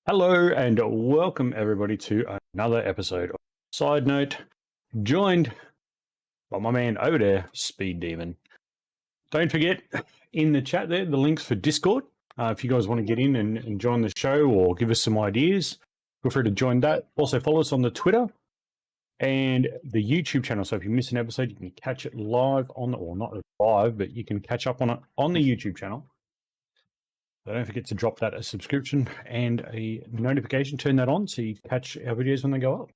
Hello and welcome everybody to another episode of Side Note, joined by my man over there, Speed Demon. Don't forget, in the chat there, the links for Discord. If you guys want to get in and join the show or give us some ideas, feel free to join that. Also follow us on the Twitter and the YouTube channel. So if you miss an episode, you can catch it live on, or not live, but you can catch up on it on the YouTube channel. So don't forget to drop that a subscription and a notification. Turn that on so you catch our videos when they go up.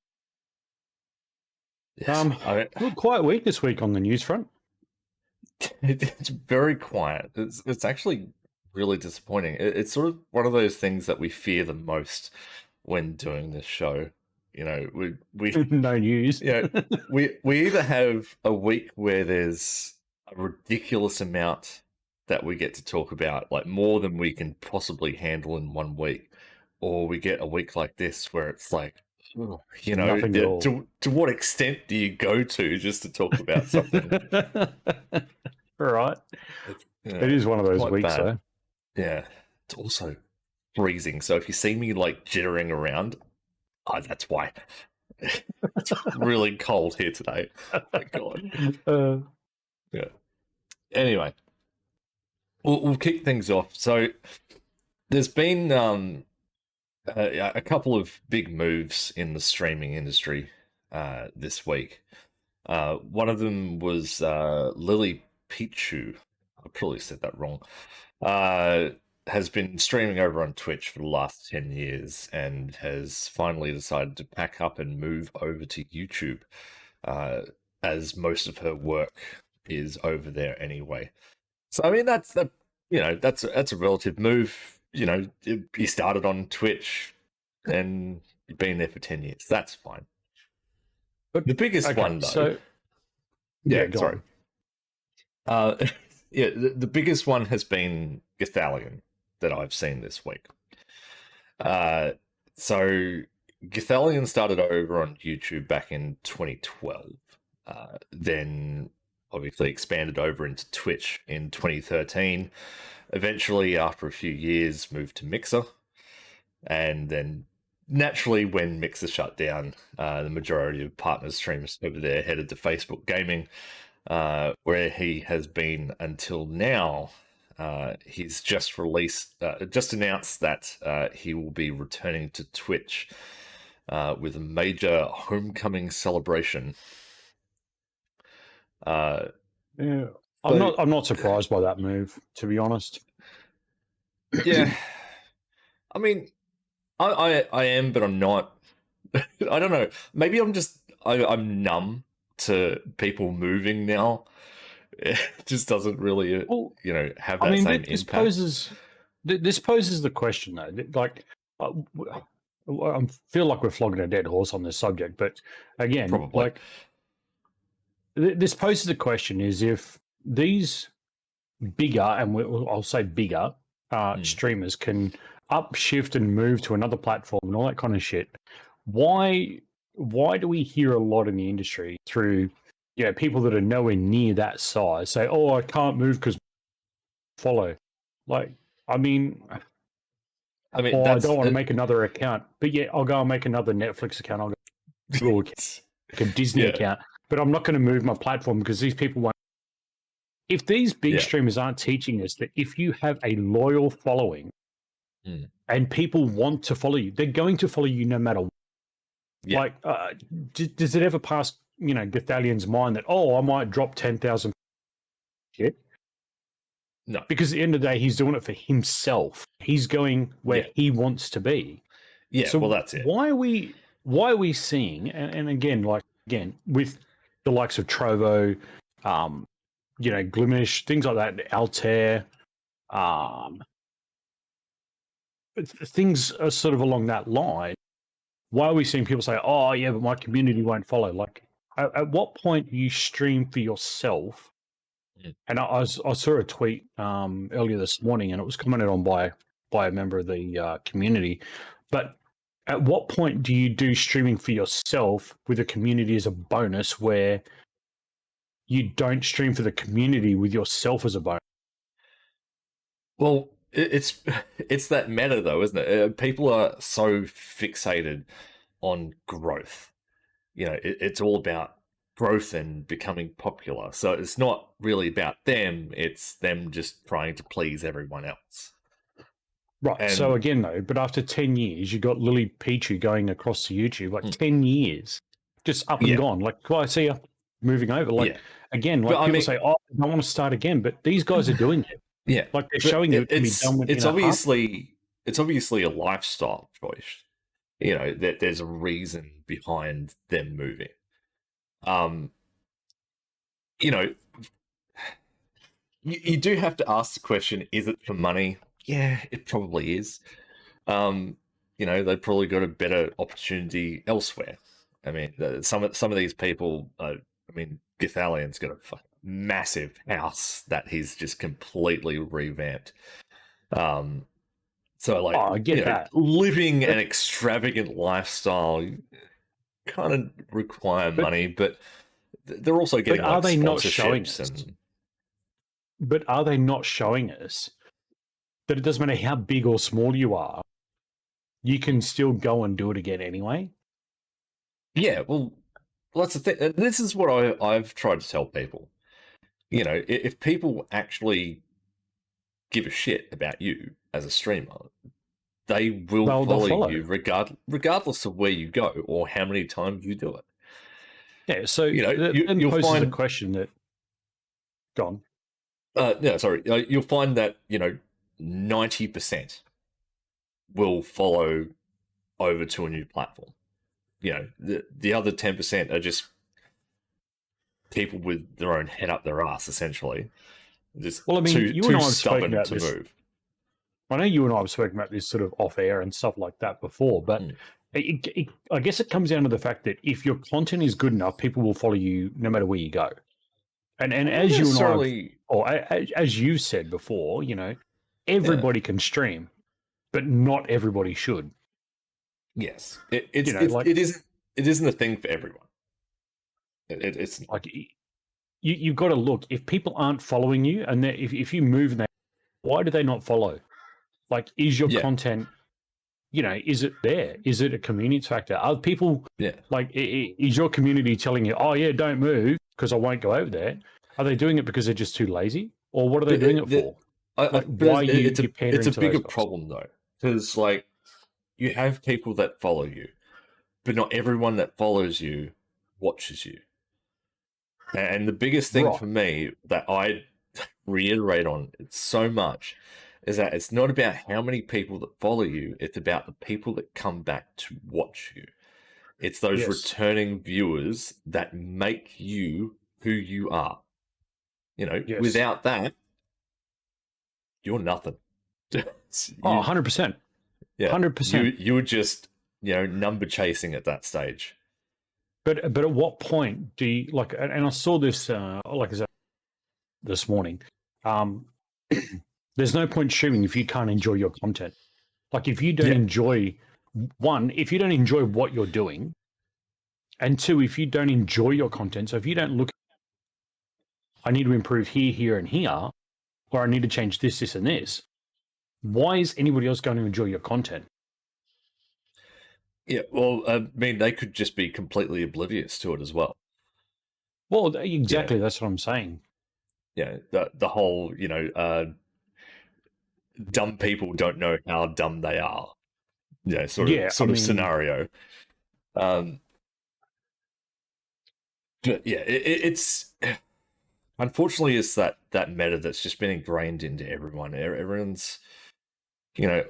Yes. Good quiet week this week on the news front. It's very quiet. It's actually really disappointing. It's sort of one of those things that we fear the most when doing this show. You know, we No news. we either have a week where there's a ridiculous amount that we get to talk about, like more than we can possibly handle in 1 week, or we get a week like this where it's like, you know, to what extent do you go to just to talk about something? All right. It is one of those weeks, though. Yeah. It's also freezing. So if you see me like jittering around, that's why. It's really cold here today. Oh my God. Yeah. Anyway, we'll kick things off. So there's been a couple of big moves in the streaming industry this week. One of them was Lily Pichu. I probably said that wrong. Has been streaming over on Twitch for the last 10 years and has finally decided to pack up and move over to YouTube, as most of her work is over there anyway. So I mean that's a relative move. You know, he started on Twitch and you've been there for 10 years. That's fine. But the biggest one, though. So, sorry. The biggest one has been Githalion that I've seen this week. So Githalion started over on YouTube back in 2012. Then obviously expanded over into Twitch in 2013. Eventually, after a few years, moved to Mixer. And then naturally, when Mixer shut down, the majority of partner streams over there headed to Facebook Gaming, where he has been until now. He's just announced that he will be returning to Twitch with a major homecoming celebration. I'm not surprised by that move, to be honest. Yeah, I mean, I am, but I'm not. I don't know. Maybe I'm numb to people moving now. It just doesn't really, have that same impact. This poses the question, though. Like, I feel like we're flogging a dead horse on this subject, but again, Probably. This poses the question: is if these bigger, and I'll say bigger, streamers can upshift and move to another platform and all that kind of shit, why do we hear a lot in the industry through people that are nowhere near that size say, "Oh, I can't move because follow." Like, I don't want to make another account, but I'll go and make another Netflix account. I'll go Google account, like a Disney account, but I'm not going to move my platform because these people won't. If these big streamers aren't teaching us that if you have a loyal following and people want to follow you, they're going to follow you no matter what. Yeah. Like, does it ever pass, Githalion's mind that, I might drop 10,000 shit? No. Because at the end of the day, he's doing it for himself. He's going where he wants to be. Yeah, so that's it. Why are we seeing, and again, with the likes of Trovo, Glimesh, things like that, Altair, things are sort of along that line. Why are we seeing people say, "Oh, yeah, but my community won't follow"? Like, at what point do you stream for yourself? And I saw a tweet earlier this morning, and it was commented on by a member of the community. But at what point do you do streaming for yourself with a community as a bonus, where you don't stream for the community with yourself as a bonus? Well, it's that meta though, isn't it? People are so fixated on growth. It's all about growth and becoming popular. So it's not really about them. It's them just trying to please everyone else. Right. So And again, though, but after 10 years, you got Lily Petrie going across to YouTube, like 10 years, just up and yeah, gone. Like, well, I see you moving over. Like, yeah. again, But like I people mean, say, oh, I want to start again, but these guys are doing it. yeah. Like they're But showing you it can be done in it's a half. obviously a lifestyle choice. That there's a reason behind them moving. Um, you know, you do have to ask the question: is it for money? Yeah, it probably is. Um, they probably got a better opportunity elsewhere. I mean, some of these people. I mean, Githalian's got a massive house that he's just completely revamped. So like, Oh, I get that. living But, an extravagant lifestyle kind of require money, but they're also getting are like they not showing sponsorships us? and But are they not showing us that it doesn't matter how big or small you are, you can still go and do it again anyway? yeah, well, that's the thing. This is what I've tried to tell people. If people actually give a shit about you as a streamer, they will They'll follow follow. you regardless of where you go or how many times you do it. Yeah. So then You'll poses a find. question that, gone. No, sorry. You'll find that 90% will follow over to a new platform. The other 10% are just people with their own head up their ass, essentially, just Well, I mean, too you and too I have spoken stubborn about to this. move. I know you and I have spoken about this sort of off air and stuff like that before, but Mm. I guess it comes down to the fact that if your content is good enough, people will follow you no matter where you go. And Not as you and I have, necessarily. or as you said before, Yeah. everybody can stream, but not everybody should. Yes. Like It isn't a thing for everyone. It's not. like you've got to look if people aren't following you, and if you move, and why do they not follow? Like, is your Yeah. content is it there? Is it a convenience factor? Are people Yeah. like, is your community telling you, oh, yeah, don't move because I won't go over there? Are they doing it because they're just too lazy? Or what are they But doing it for? Like, why are you it's pandering a to those bigger guys? problem though, because like you have people that follow you, but not everyone that follows you watches you. And the biggest thing Right. for me that I reiterate on it so much is that it's not about how many people that follow you, it's about the people that come back to watch you. It's those Yes. returning viewers that make you who you are. Yes. Without that, you're nothing. Oh, you 100%. Yeah, 100%. you were just number chasing at that stage. But at what point do you like? And I saw this, like I said, this morning. Um, there's no point streaming if you can't enjoy your content. Like, if you don't Yeah, enjoy if you don't enjoy what you're doing, and two, if you don't enjoy your content, so if you don't look, I need to improve here, here, and here, or I need to change this, this, and this. Why is anybody else going to enjoy your content? yeah. Well, I mean, they could just be completely oblivious to it as well. Well, Yeah, exactly. That's what I'm saying. yeah. The whole dumb people don't know how dumb they are. Yeah, Yeah, I sort of mean, scenario. Um, but yeah, it's unfortunately it's that meta that's just been ingrained into everyone. Everyone's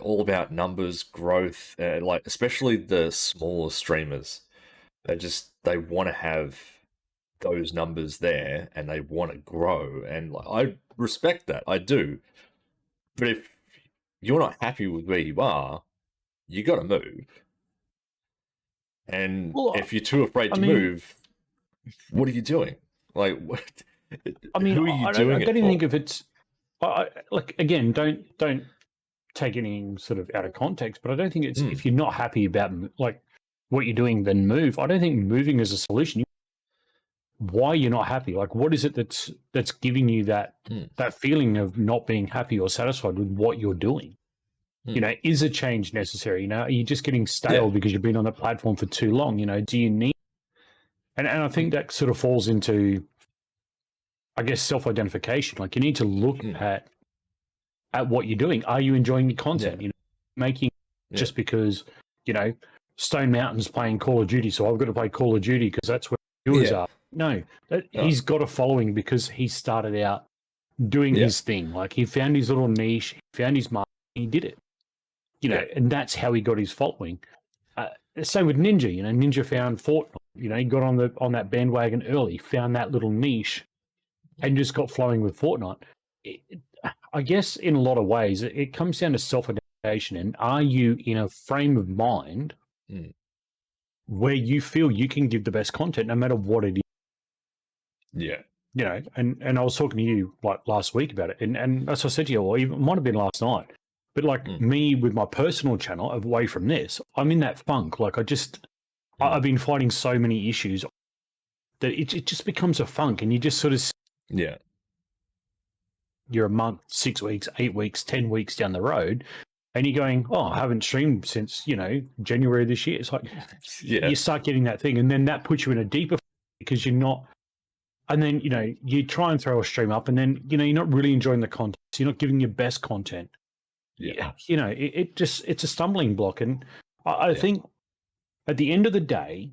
all about numbers, growth, like especially the smaller streamers. They want to have those numbers there and they want to grow, and like, I respect that, I do. But if you're not happy with where you are, you got to move. And well, if you're too afraid I to mean, move, what are you doing? Like, what, I mean, who are you I doing don't it even think for? if it's like, again, don't take anything sort of out of context, but I don't think it's, Hmm. if you're not happy about like what you're doing, then move. I don't think moving is a solution. why you're not happy. Like, what is it that's giving you that feeling of not being happy or satisfied with what you're doing? Is a change necessary? Are you just getting stale because you've been on the platform for too long? Do you need? And I think that sort of falls into, I guess, self-identification. Like, you need to look at what you're doing. Are you enjoying the content? Making just because Stone Mountain's playing Call of Duty, so I've got to play Call of Duty because that's where viewers are. No, he's got a following because he started out doing his thing. Like, he found his little niche, he found his market, he did it. And that's how he got his following. Same with Ninja. Ninja found Fortnite. He got on that bandwagon early, found that little niche, and just got flowing with Fortnite. I guess in a lot of ways, it comes down to self-identification. And are you in a frame of mind where you feel you can give the best content, no matter what it is? Yeah. And I was talking to you like last week about it, and as I said to you, or even it might have been last night. But like me with my personal channel, away from this, I'm in that funk. Like I've been fighting so many issues that it just becomes a funk, and you just sort of you're a month, 6 weeks, 8 weeks, 10 weeks down the road, and you're going, oh, I haven't streamed since January this year. It's like you start getting that thing, and then that puts you in a deeper because you're not. And then you try and throw a stream up, and then you're not really enjoying the content. So you're not giving your best content. It's a stumbling block. And I think at the end of the day,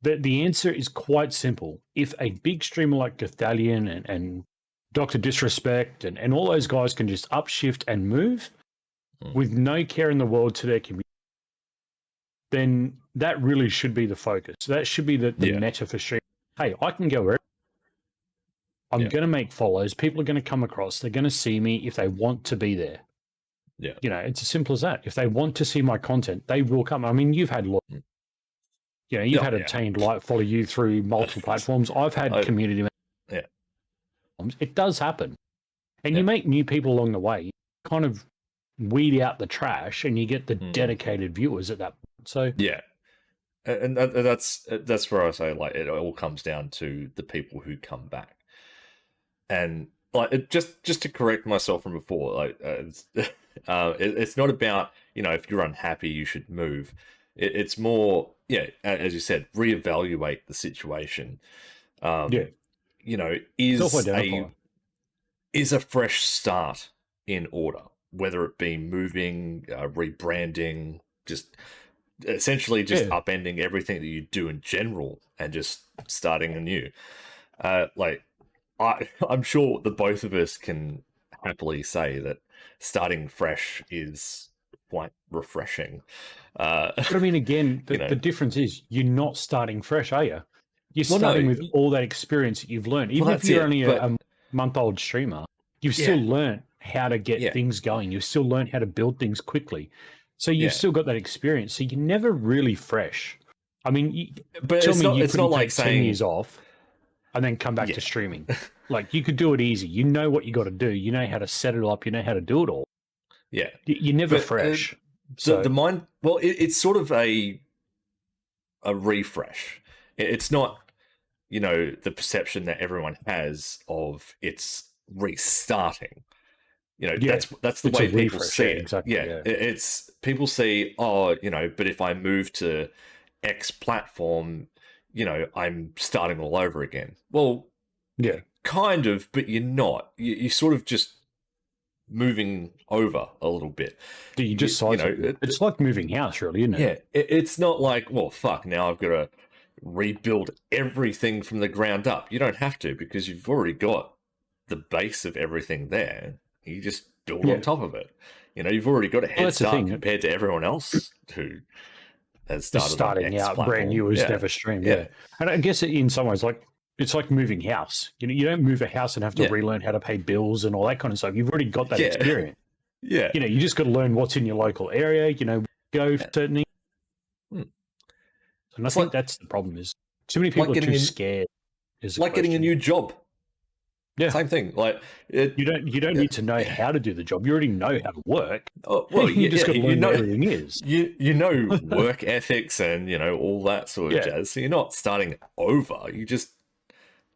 the answer is quite simple. If a big streamer like Gothalion and Dr. Disrespect and all those guys can just upshift and move with no care in the world to their community, then that really should be the focus. That should be the meta for streaming. Hey, I can go wherever. I'm going to make follows. People are going to come across. They're going to see me if they want to be there. Yeah. It's as simple as that. If they want to see my content, they will come. I mean, you've had you've had Obtained Light follow you through multiple platforms. I've had community. It does happen. And you make new people along the way. You kind of weed out the trash and you get the dedicated viewers at that point. So and that's where I say, like, it all comes down to the people who come back. And like, just to correct myself from before, like it's not about if you're unhappy you should move. It's more as you said, reevaluate the situation. Is a fresh start in order, whether it be moving, rebranding, just essentially upending everything that you do in general and just starting anew. I'm sure the both of us can happily say that starting fresh is quite refreshing. But I mean, again, the difference is you're not starting fresh, are you? You're starting with all that experience that you've learned. Even if you're only a month-old streamer, you've still learned how to get things going. You've still learned how to build things quickly. So you've still got that experience. So you're never really fresh. I mean, but it's not like saying 10 years off and then come back to streaming. Like, you could do it easy. You know what you got to do. You know how to set it up. You know how to do it all. Yeah. You're never fresh. So the mind, well, it's sort of a refresh. It's not, the perception that everyone has of it's restarting. That's the way people see it. Exactly. It's people see, but if I move to X platform, I'm starting all over again. Well, kind of, but you're not. You're sort of just moving over a little bit. You just it's like moving house, really, isn't it? Yeah, it's not like, well, fuck, now I've got to rebuild everything from the ground up. You don't have to, because you've already got the base of everything there. You just build on top of it. You've already got a head start compared to everyone else who has starting out platform. Brand new, has never streamed. And I guess in some ways, like, it's like moving house. You don't move a house and have to relearn how to pay bills and all that kind of stuff. You've already got that experience. You just got to learn what's in your local area. Go for certain things. And I think that's the problem, is too many people are too scared. It's like getting a new job. Yeah, same thing. Like, you don't need to know how to do the job. You already know how to work. Oh, well, you just got to learn what everything is. You know work ethics and all that sort of jazz. So you're not starting over. You just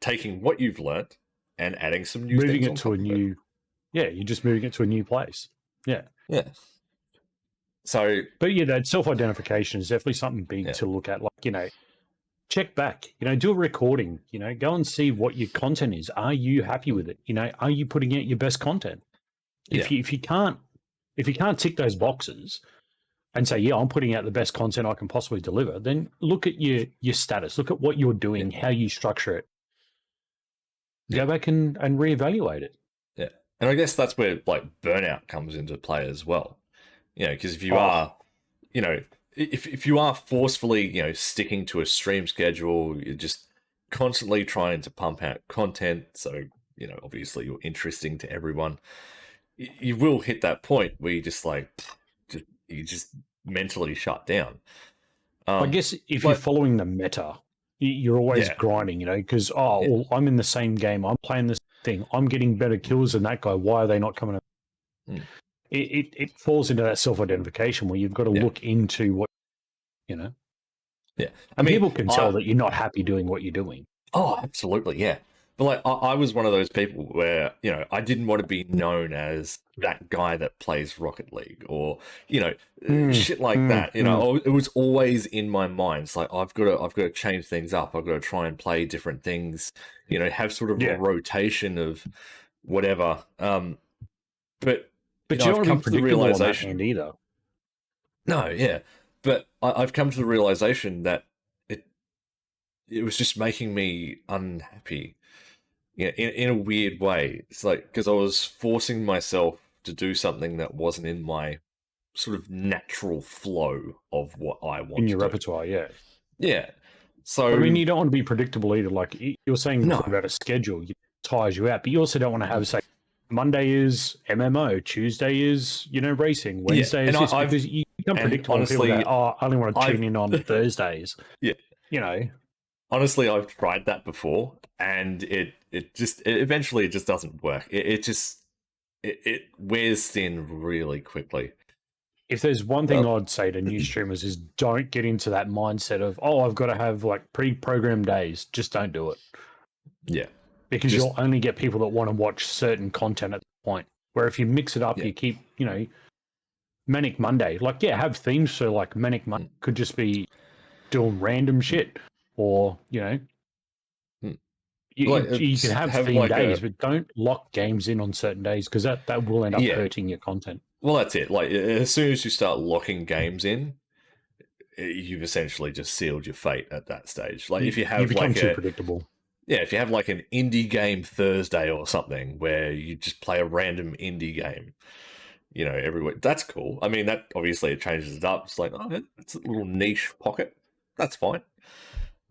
taking what you've learnt and adding some new moving things it on to top a of new, yeah, you're just moving it to a new place. Yeah. it. Yeah. So, But yeah, that self-identification is definitely something big yeah. to look at. Like, check back, do a recording, go and see what your content is. Are you happy with it? Are you putting out your best content? If you can't tick those boxes and say, yeah, I'm putting out the best content I can possibly deliver, then look at your status, look at what you're doing, how you structure it. Go back and reevaluate it. Yeah. And I guess that's where like burnout comes into play as well. Because if you are, if you are forcefully, sticking to a stream schedule, you're just constantly trying to pump out content. So, obviously you're interesting to everyone. You will hit that point where you just like, you just mentally shut down. I guess if you're following the meta, you're always grinding, because, well, I'm in the same game. I'm playing this thing. I'm getting better kills than that guy. Why are they not coming up? It falls into that self-identification where you've got to look into what, Yeah. And people can tell that you're not happy doing what you're doing. Oh, absolutely. Yeah. But like, I was one of those people where, I didn't want to be known as that guy that plays Rocket League or, shit like that. It was always in my mind. It's like, I've got to change things up. I've got to try and play different things, have sort of a rotation of whatever. But you don't I've want to come be to the predictable on that realization end either. No, yeah. But I've come to the realization that it was just making me unhappy. In a weird way. It's like, because I was forcing myself to do something that wasn't in my sort of natural flow of what I want in your to repertoire, do. yeah. Yeah. So, But, I mean, you don't want to be predictable either. Like you were saying before about a schedule, it tires you out. But you also don't want to have, say, Monday is MMO, Tuesday is, racing, Wednesday is this, because you become predictable honestly, and people go, I only want to tune in on Thursdays. Yeah. Honestly, I've tried that before, and it eventually just doesn't work. It wears thin really quickly. If there's one thing I'd say to new streamers is don't get into that mindset of, I've got to have like pre-programmed days. Just don't do it. Yeah. Because you'll only get people that want to watch certain content at the point. Where if you mix it up, you keep, Manic Monday. Like, have themes for like Manic Monday. Could just be doing random shit. Or, you can have theme like days, but don't lock games in on certain days because that will end up hurting your content. Well, that's it. Like, as soon as you start locking games in, you've essentially just sealed your fate at that stage. Like, if you have become too predictable. Yeah, if you have like an indie game Thursday or something where you just play a random indie game, every week, that's cool. I mean, that obviously it changes it up. It's like, it's a little niche pocket. That's fine.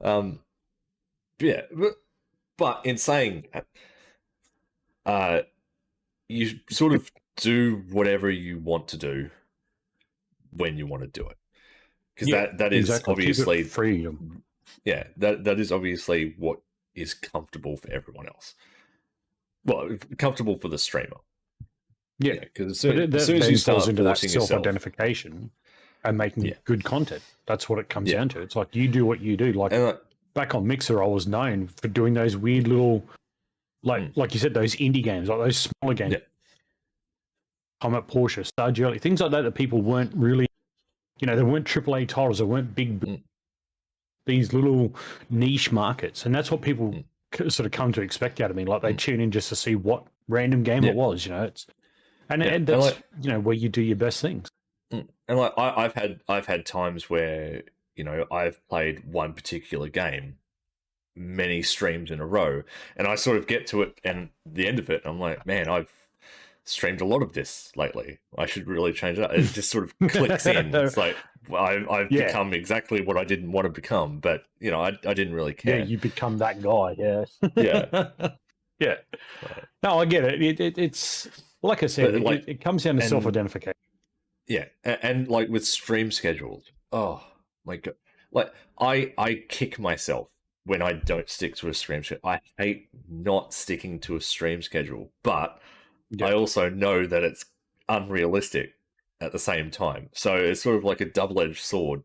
Yeah, but in saying that, you sort of do whatever you want to do when you want to do it, because that is obviously freedom. Yeah, that is obviously what is comfortable for everyone else. Well, comfortable for the streamer. Yeah, because as soon as you start into that forcing self-identification and making good content, that's what it comes down to. It's like you do what you do. Like back on Mixer, I was known for doing those weird little, like you said, those indie games, like those smaller games. I'm at Porsche, Stardew Valley, things like that people weren't really, they weren't AAA titles, they weren't big, these little niche markets. And that's what people sort of come to expect out of me. Like they tune in just to see what random game it was, it's, and that's, where you do your best things. And like I've had times where, I've played one particular game many streams in a row, and I sort of get to it and the end of it, I'm like, man, I've streamed a lot of this lately. I should really change that. It just sort of clicks in. It's like I've become exactly what I didn't want to become, but I didn't really care. Yeah, you become that guy. Yeah. Yeah. No, I get it. It's like I said, it comes down to self-identification. Yeah, and like with stream schedules, oh my god, like I kick myself when I don't stick to a stream schedule. I hate not sticking to a stream schedule, but I also know that it's unrealistic at the same time. So it's sort of like a double-edged sword.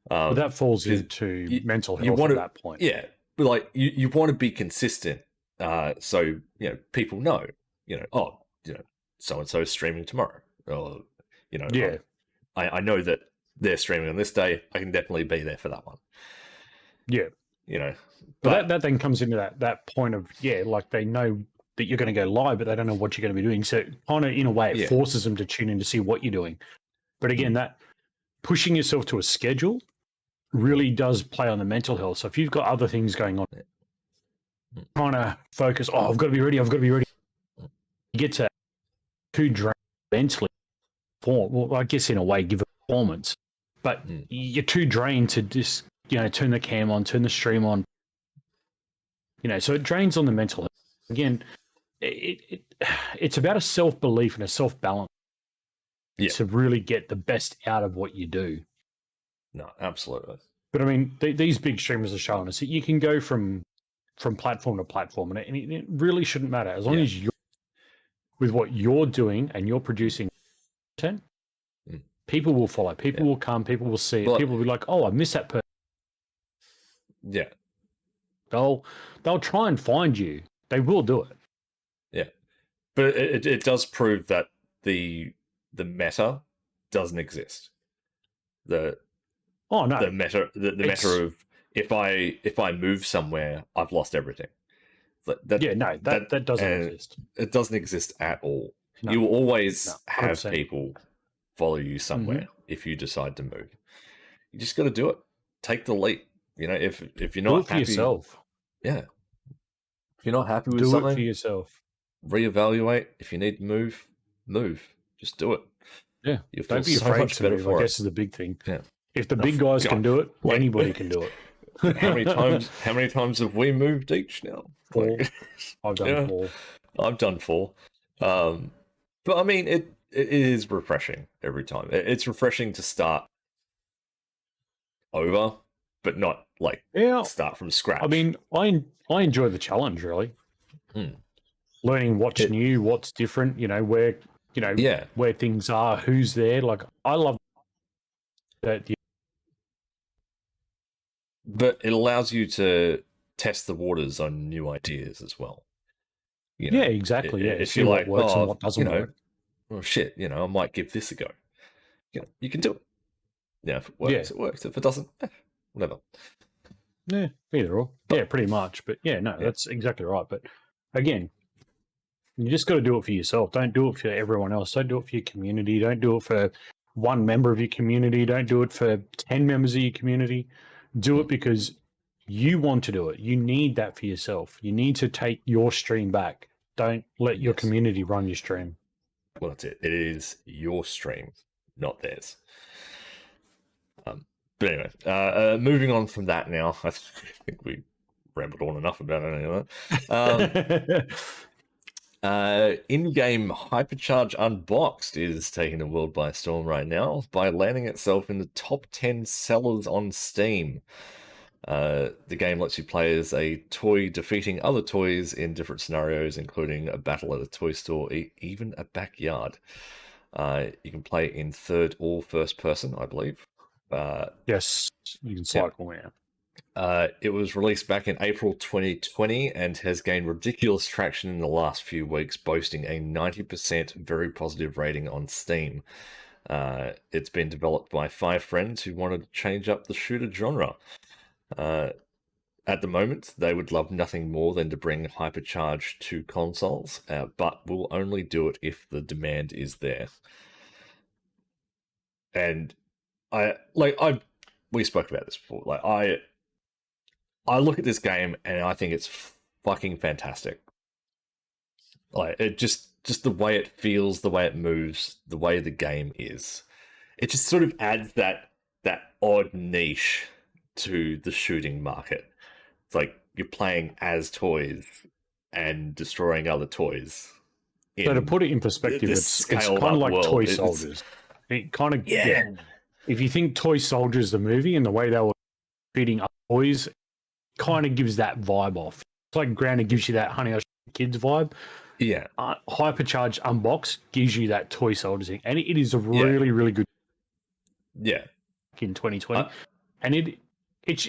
But that falls into mental health at that point. Yeah, but like you want to be consistent, so people know, oh, so and so is streaming tomorrow, or Yeah. I know that they're streaming on this day. I can definitely be there for that one. Yeah. But that then comes into that point of, like they know that you're going to go live, but they don't know what you're going to be doing. So kind of in a way, it forces them to tune in to see what you're doing. But again, that pushing yourself to a schedule really does play on the mental health. So if you've got other things going on, trying to focus, I've got to be ready. You get to too drained mentally. Well, I guess in a way, give a performance, but you're too drained to just, turn the cam on, turn the stream on, so it drains on the mental health. Again, it's about a self-belief and a self-balance to really get the best out of what you do. No, absolutely. But I mean, these big streamers are showing us that you can go from platform to platform, and it really shouldn't matter as long as you're with what you're doing and you're producing content. People will follow. People will come. People will see it. People will be like, "Oh, I miss that person." Yeah, they'll try and find you. They will do it. Yeah, but it does prove that the meta doesn't exist. The meta of if I move somewhere, I've lost everything. That doesn't exist. It doesn't exist at all. No. You will always have people follow you somewhere if you decide to move. You just got to do it. Take the leap. If you're not do it for happy, yourself. Yeah. If you're not happy with something, do it for yourself. Reevaluate. If you need to move. Just do it. Yeah. You'll Don't be afraid to move, I guess is the big thing. Yeah. If the big guys can do it, anybody can do it. How many times have we moved each now? 4. I've done 4. I've done 4. But I mean, it is refreshing every time. It's refreshing to start over, but not like start from scratch. I mean, I enjoy the challenge, really. Learning what's new, what's different, where where things are, who's there. Like, I love that. But it allows you to test the waters on new ideas as well. Yeah, exactly. If see you're what works and what doesn't work. Well, shit, I might give this a go. You can do it. If it works, it works. If it doesn't, whatever. Yeah, either or. Pretty much. But that's exactly right. But again, you just got to do it for yourself. Don't do it for everyone else. Don't do it for your community. Don't do it for one member of your community. Don't do it for 10 members of your community. Do it because you want to do it. You need that for yourself. You need to take your stream back. Don't let your community run your stream. Well, that's it. It is your stream, not theirs. But anyway, moving on from that now. I think we rambled on enough about any of that. In-game Hypercharge Unboxed is taking the world by storm right now by landing itself in the top 10 sellers on Steam. The game lets you play as a toy defeating other toys in different scenarios, including a battle at a toy store, even a backyard. You can play in third or first person, I believe. Yes, you can cycle now. It was released back in April 2020 and has gained ridiculous traction in the last few weeks, boasting a 90% very positive rating on Steam. It's been developed by 5 friends who wanted to change up the shooter genre. At the moment, they would love nothing more than to bring Hypercharge to consoles, but will only do it if the demand is there. And we spoke about this before. Like, I look at this game and I think it's fucking fantastic. Like, it just the way it feels, the way it moves, the way the game is. It just sort of adds that odd niche to the shooting market. It's like you're playing as toys and destroying other toys. So to put it in perspective, it's kind of like world. Toy Soldiers. It kind of If you think Toy Soldiers the movie and the way they were beating up toys, kind of gives that vibe off. It's like Grounded gives you that Honey I Shrunk the Kids vibe. Yeah. Hypercharge Unboxed gives you that Toy Soldiers thing, and it is a really, really good. Yeah. In 2020, and it's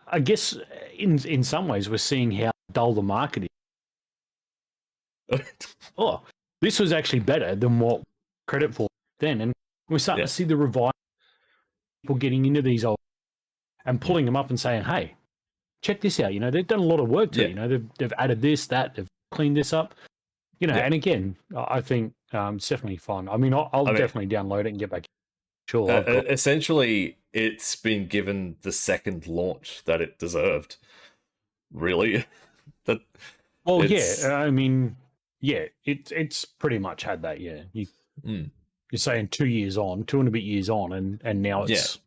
I guess in some ways we're seeing how dull the market is. Oh, this was actually better than what credit for then, and we're starting to see the revival, people getting into these old and pulling them up and saying, "Hey, check this out." You know, they've done a lot of work to it. You know, they've added this, that, they've cleaned this up. You know, and again, I think it's definitely fun. I mean, I'll definitely download it and get back. Sure, essentially, it's been given the second launch that it deserved. Really, that. Well, yeah. I mean, yeah, it's pretty much had that. Yeah, you're saying 2 years on, 2.5 years on, and now it's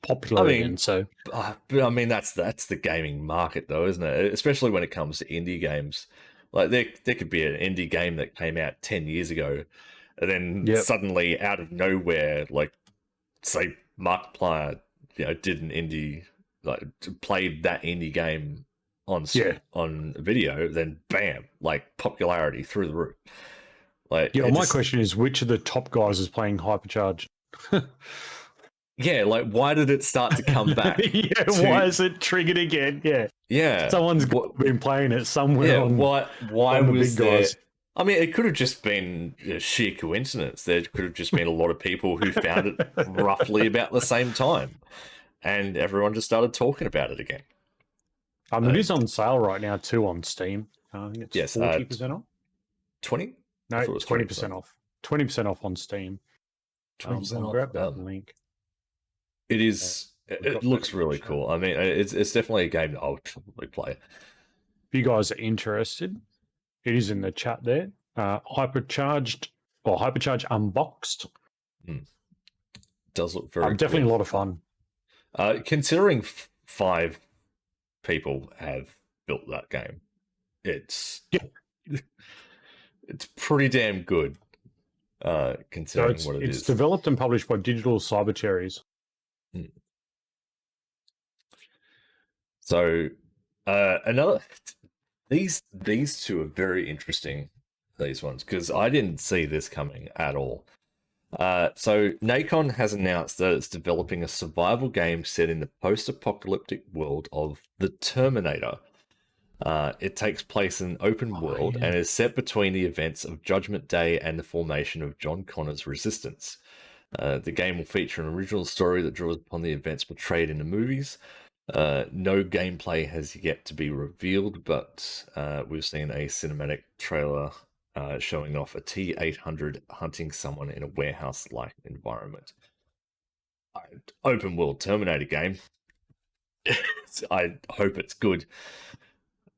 popular again. So, but I mean, that's the gaming market, though, isn't it? Especially when it comes to indie games. Like there could be an indie game that came out 10 years ago, and then suddenly out of nowhere, like say Markiplier, did an indie, like played that indie game on video, then bam, like popularity through the roof. Like, my question is, which of the top guys is playing Hypercharged? Yeah, like why did it start to come back? Why is it triggered again? Yeah, someone's been playing it somewhere. Why was the big guys? I mean, it could have just been sheer coincidence. There could have just been a lot of people who found it roughly about the same time, and everyone just started talking about it again. It is on sale right now too on Steam. I think it's 40% off. 20? No, 20% off. 20% off on Steam. 20% I'll grab that link. It is. It looks really cool. I mean, it's definitely a game that I'll probably play. If you guys are interested, it is in the chat there. Hypercharged Unboxed. Does look very definitely cool. A lot of fun. Considering 5 people have built that game, it's pretty damn good. Considering what it is. It's developed and published by Digital Cyber Cherries. So these two are very interesting, these ones, because I didn't see this coming at all. So Nacon has announced that it's developing a survival game set in the post-apocalyptic world of The Terminator. It takes place in an open world and is set between the events of Judgment Day and the formation of John Connor's Resistance. The game will feature an original story that draws upon the events portrayed in the movies. No gameplay has yet to be revealed, but we've seen a cinematic trailer showing off a T-800 hunting someone in a warehouse-like environment. Open world Terminator game. I hope it's good.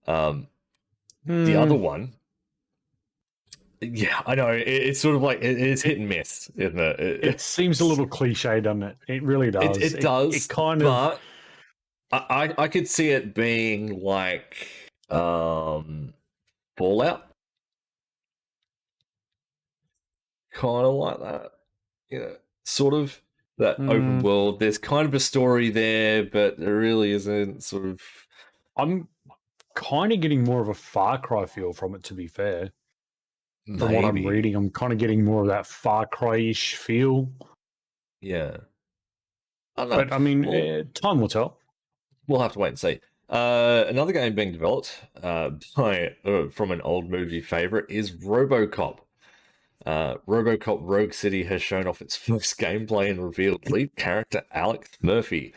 The other one, I know it's sort of like it's hit and miss, isn't it? It seems a little cliche, doesn't it? It really does. It does. It kind of. I could see it being like Fallout, kind of like that. Sort of that open world. There's kind of a story there, but there really isn't. Sort of. I'm kind of getting more of a Far Cry feel from it, to be fair. From what I'm reading, I'm kind of getting more of that Far Cry-ish feel. Yeah. But I mean, time will tell. We'll have to wait and see. Another game being developed from an old movie favorite is RoboCop. RoboCop Rogue City has shown off its first gameplay and revealed lead character Alex Murphy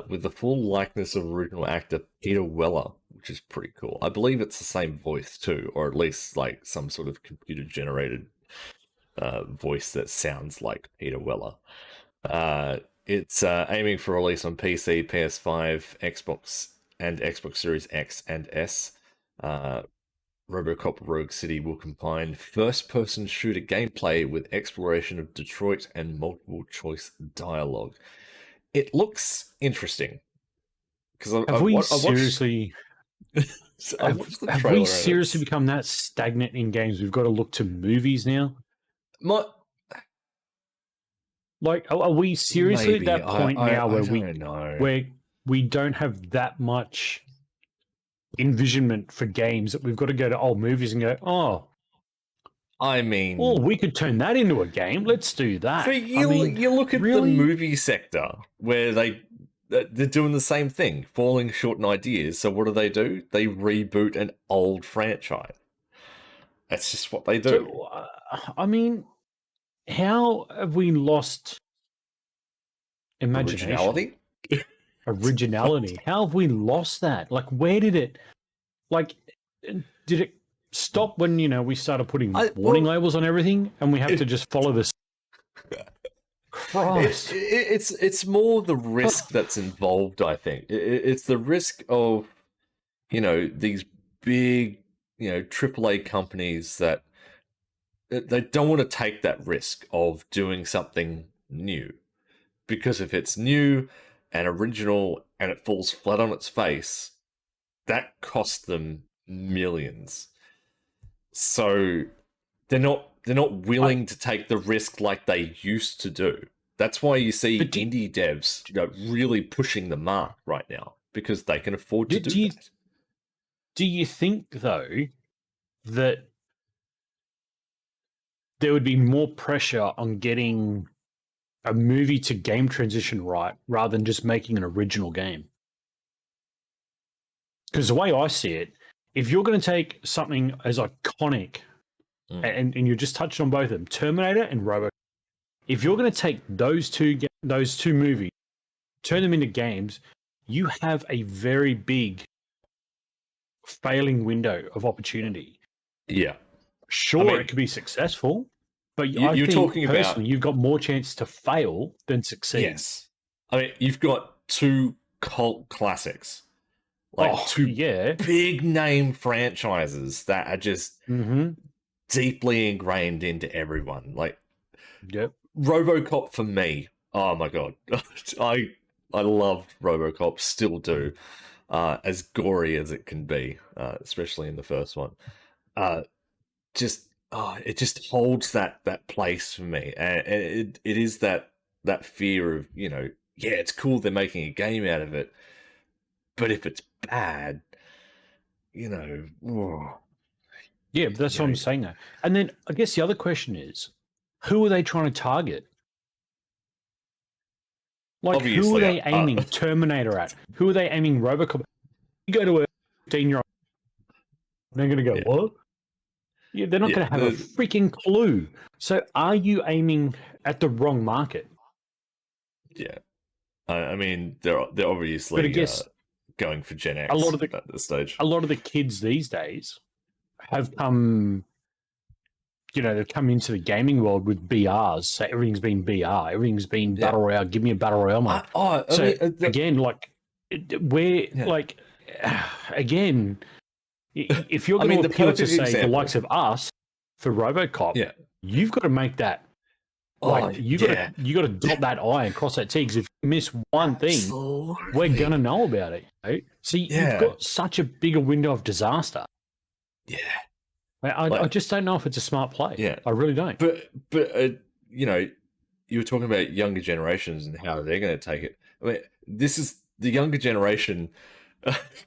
with the full likeness of original actor Peter Weller, which is pretty cool. I believe it's the same voice too, or at least like some sort of computer-generated voice that sounds like Peter Weller. It's aiming for release on PC, PS5, Xbox, and Xbox Series X and S. RoboCop Rogue City will combine first-person shooter gameplay with exploration of Detroit and multiple-choice dialogue. It looks interesting. Have we seriously become that stagnant in games? We've got to look to movies now. Like, are we seriously at that point now where we don't have that much envisionment for games that we've got to go to old movies and go, we could turn that into a game. Let's do that. So you look at the movie sector where they they're doing the same thing, falling short in ideas. So what do? They reboot an old franchise. That's just what they do. So, I mean, how have we lost imagination, originality? How have we lost that? Like, where did it? Like, did it stop when we started putting warning labels on everything, and we have to just follow this? Christ, it's more the risk that's involved. I think it's the risk of these big AAA companies that they don't want to take that risk of doing something new, because if it's new and original and it falls flat on its face, that costs them millions. So they're not willing to take the risk like they used to do. That's why you see indie devs really pushing the mark right now, because they can afford to do that. Do you think, though, that there would be more pressure on getting a movie to game transition right rather than just making an original game? Because the way I see it, if you're going to take something as iconic, and you just touched on both of them, Terminator and RoboCop, if you're going to take those two movies, turn them into games, you have a very big failing window of opportunity. Yeah. Sure, it could be successful, but I think talking personally, about, you've got more chance to fail than succeed. Yes. I mean, you've got two cult classics. Like two big name franchises that are just deeply ingrained into everyone. Like, RoboCop for me. Oh my god, I loved RoboCop, still do. As gory as it can be, especially in the first one. It just holds that place for me, and it is that fear of it's cool they're making a game out of it, but if it's bad, yeah, but that's what I'm saying though. And then I guess the other question is, who are they trying to target? Like, obviously, who are they aiming Terminator at? Who are they aiming RoboCop? You go to a 15-year-old, they're going to go, what? Yeah, they're not going to have a freaking clue. So are you aiming at the wrong market? Yeah. I mean, they're obviously going for Gen X at this stage. A lot of the kids these days have come, they've come into the gaming world with BRs. So everything's been BR. Everything's been Battle Royale. Give me a Battle Royale mode. Again, again, if you're going to appeal to, say, the likes of us for RoboCop, you've got to make that. You got to dot that I and cross that T, because if you miss one thing, we're going to know about it. Right? So you've got such a bigger window of disaster. Yeah. I just don't know if it's a smart play. Yeah. I really don't. But you were talking about younger generations and how they're going to take it. I mean, this is the younger generation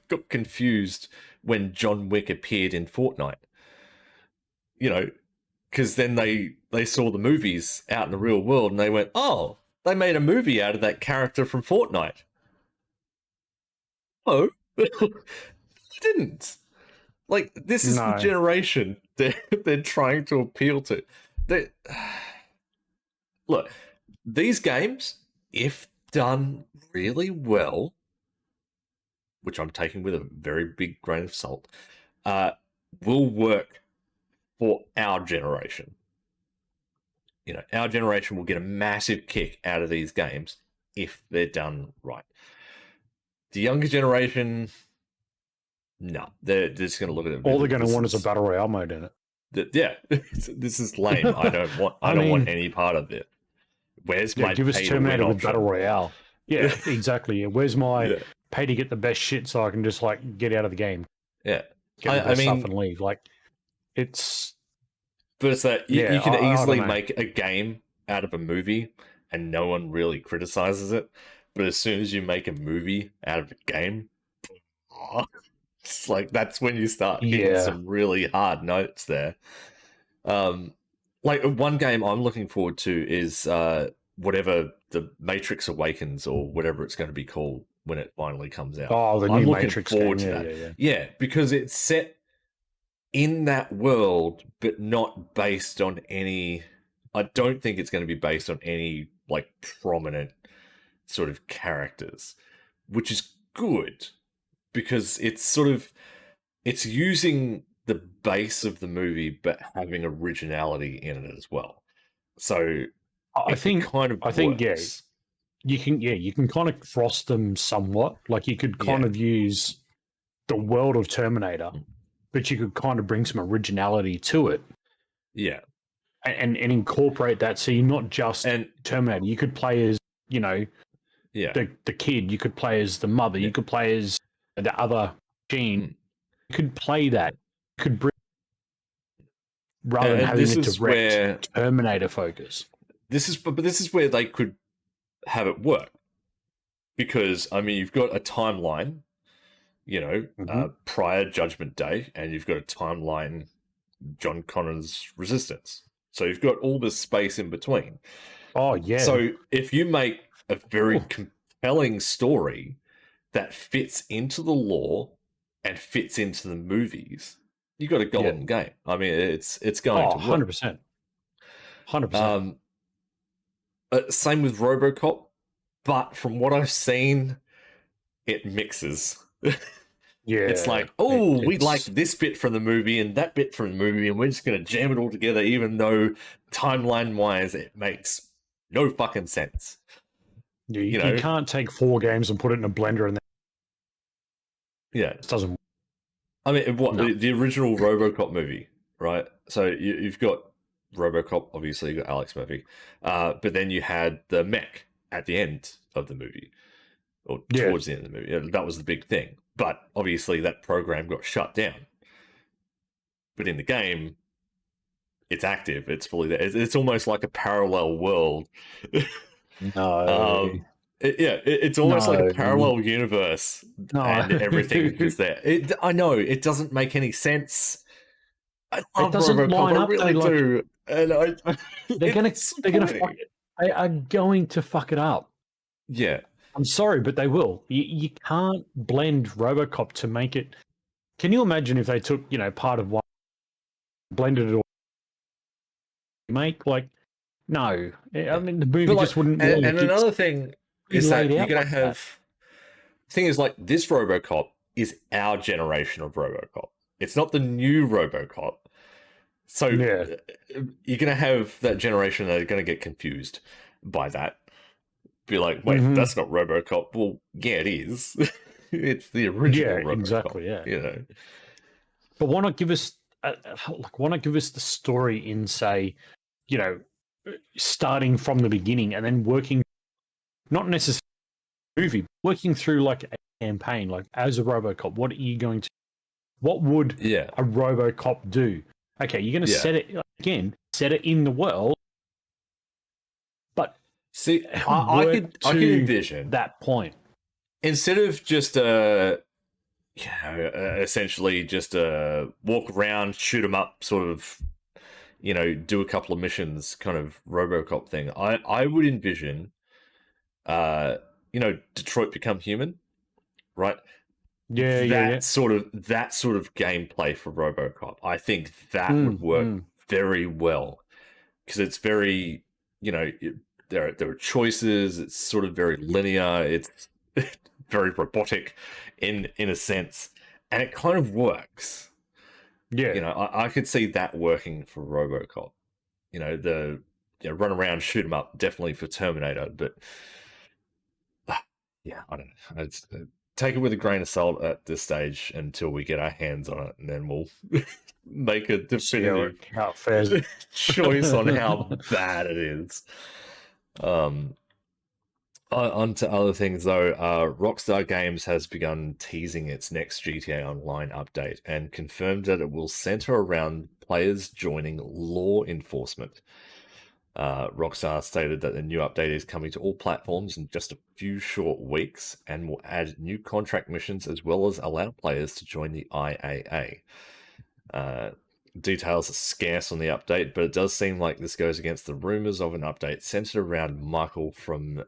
got confused when John Wick appeared in Fortnite. Because then they saw the movies out in the real world and they went, oh, they made a movie out of that character from Fortnite. Oh, they didn't. Like, this is the generation they're trying to appeal to. Look, these games, if done really well, which I'm taking with a very big grain of salt, will work for our generation. Our generation will get a massive kick out of these games if they're done right. The younger generation, no, they're just going to look at it. All they're going to want is a Battle Royale mode in it. This is lame. I don't want any part of it. Where's my give us Terminator with Battle Royale? Yeah, exactly. Where's my pay to get the best shit so I can just get out of the game? Yeah, get the best stuff and leave. It's. But it's that you can easily make a game out of a movie and no one really criticizes it. But as soon as you make a movie out of a game, it's that's when you start hitting some really hard notes there. One game I'm looking forward to is whatever the Matrix Awakens or whatever it's going to be called when it finally comes out. Oh, the I'm new looking Matrix forward game. to Yeah, that. yeah, yeah. Yeah, because it's set in that world, but not based on any. I don't think it's going to be based on any like prominent sort of characters, which is good because it's using the base of the movie but having originality in it as well. So I it think, kind of yeah, works. you can kind of cross them somewhat. Like you could kind Yeah. of use the world of Terminator, but you could kind of bring some originality to it. Yeah. And incorporate that. So you're not just Terminator. You could play as, yeah. the kid. You could play as the mother. Yeah. You could play as the other gene. You could play that. You could bring rather than having a direct Terminator focus. But this is where they could have it work. Because, I mean, you've got a timeline, prior Judgment Day, and you've got a timeline, John Connor's Resistance. So you've got all this space in between. Oh, yeah. So if you make a very compelling story that fits into the lore and fits into the movies, you got a golden game. I mean, it's going to work. 100%. 100%. Same with RoboCop, but from what I've seen, it mixes. Yeah, it's like, we like this bit from the movie and that bit from the movie, and we're just going to jam it all together, even though timeline-wise it makes no fucking sense. You can't take 4 games and put it in a blender and then it doesn't work. I mean, the original RoboCop movie, right? So you've got RoboCop, obviously, you got Alex Murphy, but then you had the mech at the end of the movie, or towards the end of the movie. That was the big thing. But obviously, that program got shut down. But in the game, it's active. It's fully there. It's almost like a parallel world. No. It's almost like a parallel universe, and everything is there. I know it doesn't make any sense. I love RoboCop. I really do. And they're gonna fuck it. They are going to fuck it up. Yeah. I'm sorry, but they will. You can't blend RoboCop to make it. Can you imagine if they took, part of one, blended it all, no. I mean, the movie just wouldn't work. And another thing is that you're going to have. The thing is, like, this RoboCop is our generation of RoboCop. It's not the new RoboCop. So you're going to have that generation that are going to get confused by that. Be like, wait, that's not RoboCop. Well, yeah, it is. It's the original RoboCop. Exactly, yeah. But why not give us the story in, say, starting from the beginning and then working, not necessarily movie, working through like a campaign, like as a RoboCop, what would a RoboCop do? Okay, you're going to set it in the world, but see, I could envision that point instead of just essentially just walk around, shoot them up, sort of, do a couple of missions, kind of RoboCop thing. I would envision, Detroit Become Human, right? That sort of gameplay for RoboCop. I think that would work very well because it's very, there are choices. It's sort of very linear. It's very robotic in a sense, and it kind of works. I could see that working for RoboCop. Run around, shoot 'em up, definitely for Terminator, but I don't know. It's, take it with a grain of salt at this stage until we get our hands on it, and then we'll make a definitive choice on how bad it is. On to other things, though. Rockstar Games has begun teasing its next GTA Online update and confirmed that it will center around players joining law enforcement. Rockstar stated that the new update is coming to all platforms in just a few short weeks and will add new contract missions as well as allow players to join the IAA. Details are scarce on the update, but it does seem like this goes against the rumors of an update centered around Michael from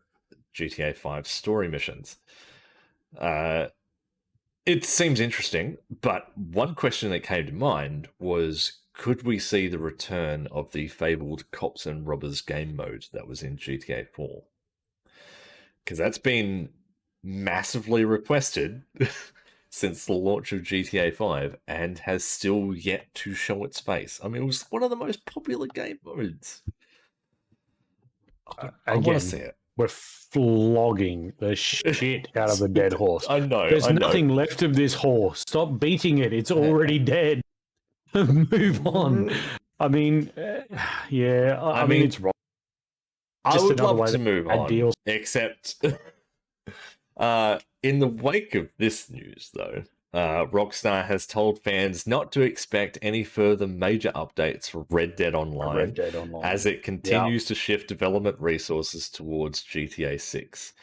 GTA 5 story missions. It seems interesting, but one question that came to mind was, could we see the return of the fabled Cops and Robbers game mode that was in GTA 4? Because that's been massively requested since the launch of GTA 5 and has still yet to show its face. I mean, it was one of the most popular game modes. I want to see it. We're flogging the shit out of a dead horse. I know. There's nothing left of this horse. Stop beating it. It's already dead. Move on. I mean, yeah. I mean, it's wrong. I would love to move on, deals. Except in the wake of this news, though, Rockstar has told fans not to expect any further major updates for Red Dead Online, as it continues to shift development resources towards GTA 6.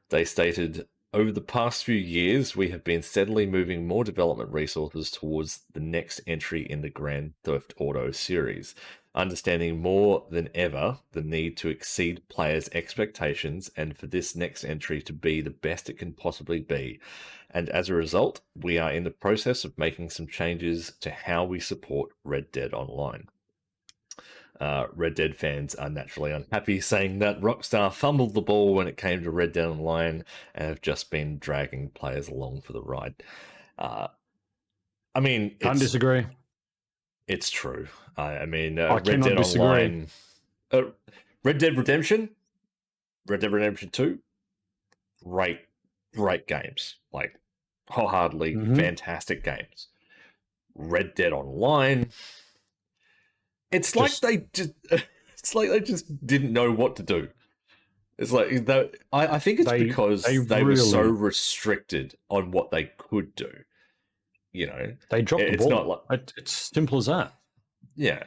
They stated, over the past few years, we have been steadily moving more development resources towards the next entry in the Grand Theft Auto series, understanding more than ever the need to exceed players' expectations and for this next entry to be the best it can possibly be. And as a result, we are in the process of making some changes to how we support Red Dead Online. Red Dead fans are naturally unhappy, saying that Rockstar fumbled the ball when it came to Red Dead Online and have just been dragging players along for the ride. I mean, can't disagree. It's true. I mean, I Red Dead Online, Red Dead Redemption 2, great games, like wholeheartedly fantastic games. Red Dead Online, it's like they just didn't know what to do. It's like I think it's because they were so restricted on what they could do. You know, they dropped the ball. Not like, it's simple as that. Yeah.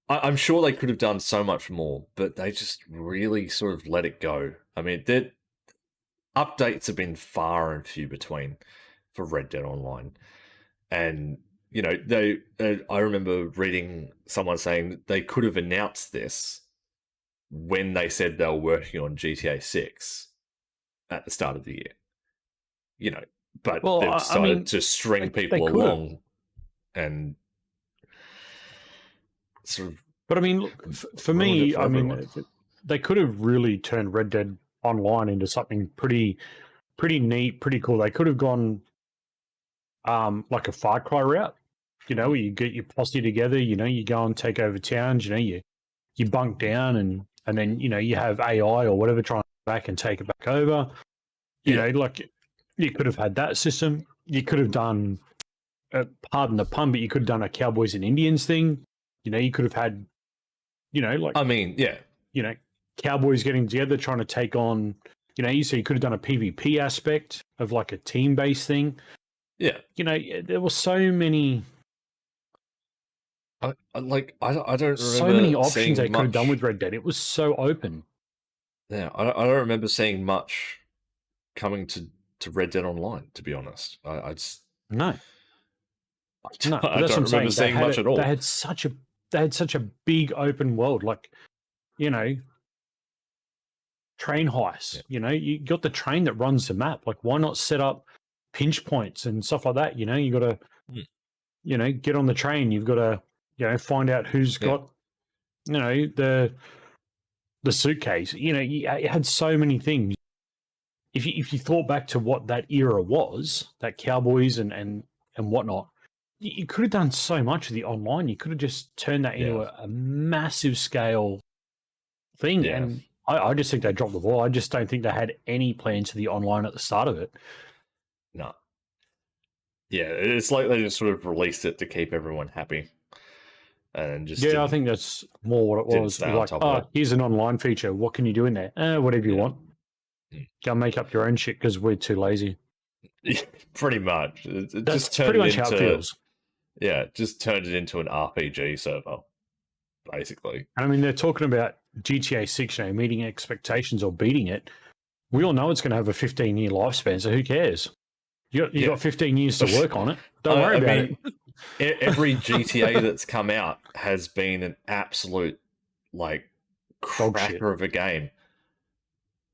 I'm sure they could have done so much more, but they just really sort of let it go. I mean, their updates have been far and few between for Red Dead Online. And, you know, I remember reading someone saying that they could have announced this when they said they were working on GTA 6 at the start of the year. You know, but they've decided to string people along and sort of. But I mean, look, for me, I mean, they could have really turned Red Dead Online into something pretty neat, pretty cool. They could have gone like a Far Cry route, you know, where you get your posse together, you know, you go and take over towns, you know, you bunk down and then, you know, you have AI or whatever trying to back and take it back over. You know, like you could have had that system. You could have done, pardon the pun, but you could have done a Cowboys and Indians thing. You know, you could have had, you know, like, I mean, yeah, you know, Cowboys getting together trying to take on, you know, you could have done a PvP aspect of like a team-based thing. Yeah. You know, there were so many. I don't remember so many options they could have done with Red Dead. It was so open. Yeah, I don't remember seeing much coming to Red Dead Online, to be honest. I just no. I don't remember seeing much at all. They had such a big open world, like, you know, train heists. Yeah. You know, you got the train that runs the map. Like, why not set up pinch points and stuff like that? You know, you got to, you know, get on the train. You've got to, you know, find out who's got, you know, the suitcase. You know, it had so many things. If you thought back to what that era was, that Cowboys and whatnot, you could have done so much of the online. You could have just turned that into a massive scale thing. Yeah. And I just think they dropped the ball. I just don't think they had any plans for the online at the start of it. No. Yeah, it's like they just sort of released it to keep everyone happy. And just I think that's more what it was. It was like, here's an online feature. What can you do in there? Whatever you want. Go make up your own shit because we're too lazy. Pretty much. That's just pretty much how it feels. Yeah, just turned it into an RPG server, basically. I mean, they're talking about GTA 6, you know, meeting expectations or beating it. We all know it's going to have a 15-year lifespan, so who cares? You got 15 years to work on it. Don't worry about it. every GTA that's come out has been an absolute like Dog shit. cracker of a game.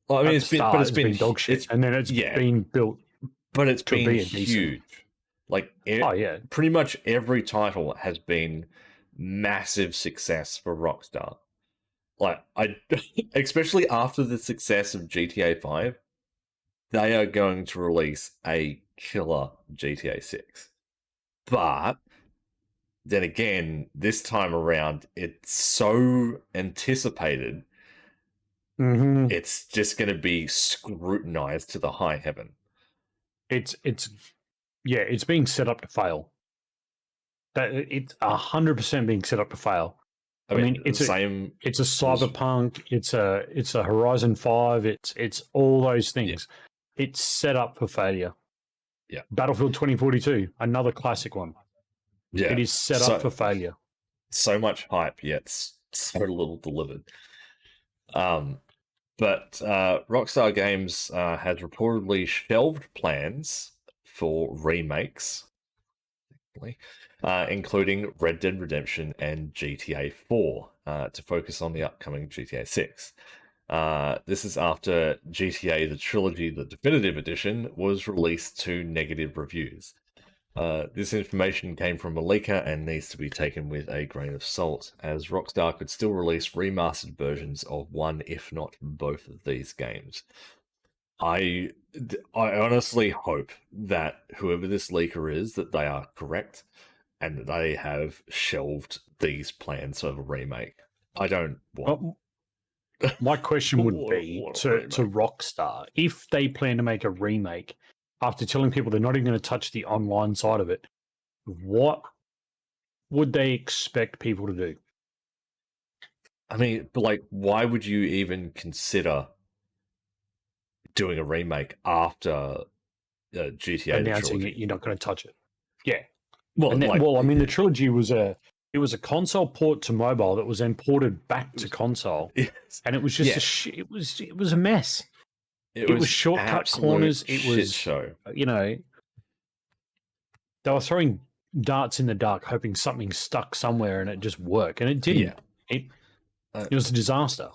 Well, I mean, At it's the start, it's been dog shit, it's and then it's yeah, been built but it's to been be a decent. huge. Like Oh yeah, pretty much every title has been massive success for Rockstar. Like I, especially after the success of GTA 5, they are going to release a killer GTA 6. But then again, this time around, it's so anticipated. mm-hmm. It's just going to be scrutinized to the high heaven. It's yeah, it's being set up to fail. That it's 100% being set up to fail. I mean, it's a Cyberpunk, it's a Horizon 5, it's all those things. Yeah. It's set up for failure. Yeah. Battlefield 2042, another classic one. Yeah. It is set up for failure. So much hype, yet so little delivered. But Rockstar Games has reportedly shelved plans for remakes, including Red Dead Redemption and GTA 4, to focus on the upcoming GTA 6. This is after GTA The Trilogy, the Definitive Edition, was released to negative reviews. This information came from a leaker and needs to be taken with a grain of salt, as Rockstar could still release remastered versions of one, if not both, of these games. I honestly hope that whoever this leaker is, that they are correct and that they have shelved these plans of a remake. I don't want. My question would be to Rockstar, if they plan to make a remake, after telling people they're not even going to touch the online side of it, what would they expect people to do? I mean, but like, why would you even consider doing a remake after GTA announcing the that you're not going to touch it? Yeah. Well, I mean, the trilogy was a console port to mobile that was then ported back to console, and it was just it was a mess. It was shortcut corners. It was show. You know, they were throwing darts in the dark, hoping something stuck somewhere and it just worked, and it didn't. Yeah. It was a disaster.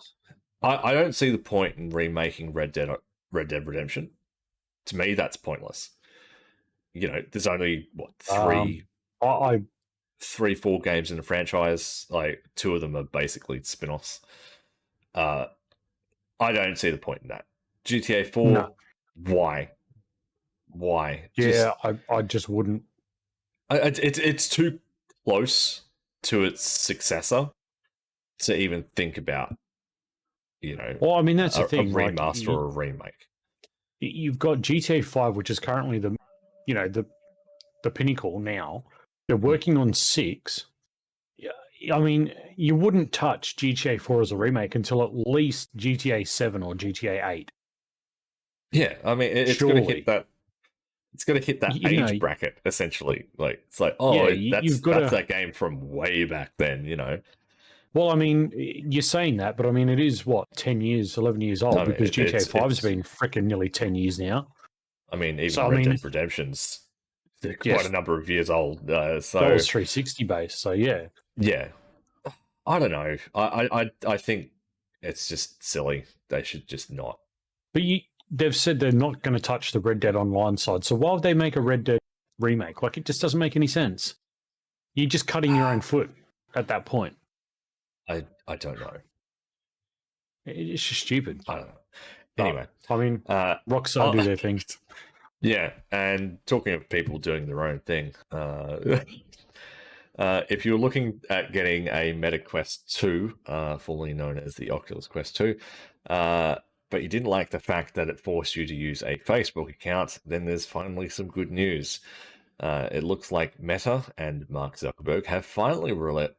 I don't see the point in remaking Red Dead Redemption. To me, that's pointless. You know, there's only what three, 4 games in the franchise. Like 2 of them are basically spin-offs. I don't see the point in that. GTA 4, no. Why? Yeah, I just wouldn't. It's too close to its successor to even think about. You know, well, I mean that's the thing. A remaster or a remake. You've got GTA 5, which is currently the pinnacle now. They're working on 6. I mean, you wouldn't touch GTA 4 as a remake until at least GTA 7 or GTA 8. Yeah, I mean, it's going to hit that. It's going to hit that age bracket essentially. Like it's like, oh, yeah, that's that game from way back then. You know. Well, I mean, you're saying that, but I mean, it is what 10 years, 11 years old because GTA 5 has been freaking nearly 10 years now. I mean, even Red Dead Redemption's quite a number of years old. So that was 360 based. So yeah. I don't know. I think it's just silly. They should just not. But they've said they're not going to touch the Red Dead Online side. So why would they make a Red Dead remake? Like, it just doesn't make any sense. You're just cutting your own foot at that point. I don't know. It's just stupid. I don't know. Anyway, I mean, Rockstar do their thing. Yeah, and talking of people doing their own thing, if you're looking at getting a Meta Quest 2, formerly known as the Oculus Quest 2, but you didn't like the fact that it forced you to use a Facebook account, then there's finally some good news. It looks like Meta and Mark Zuckerberg have finally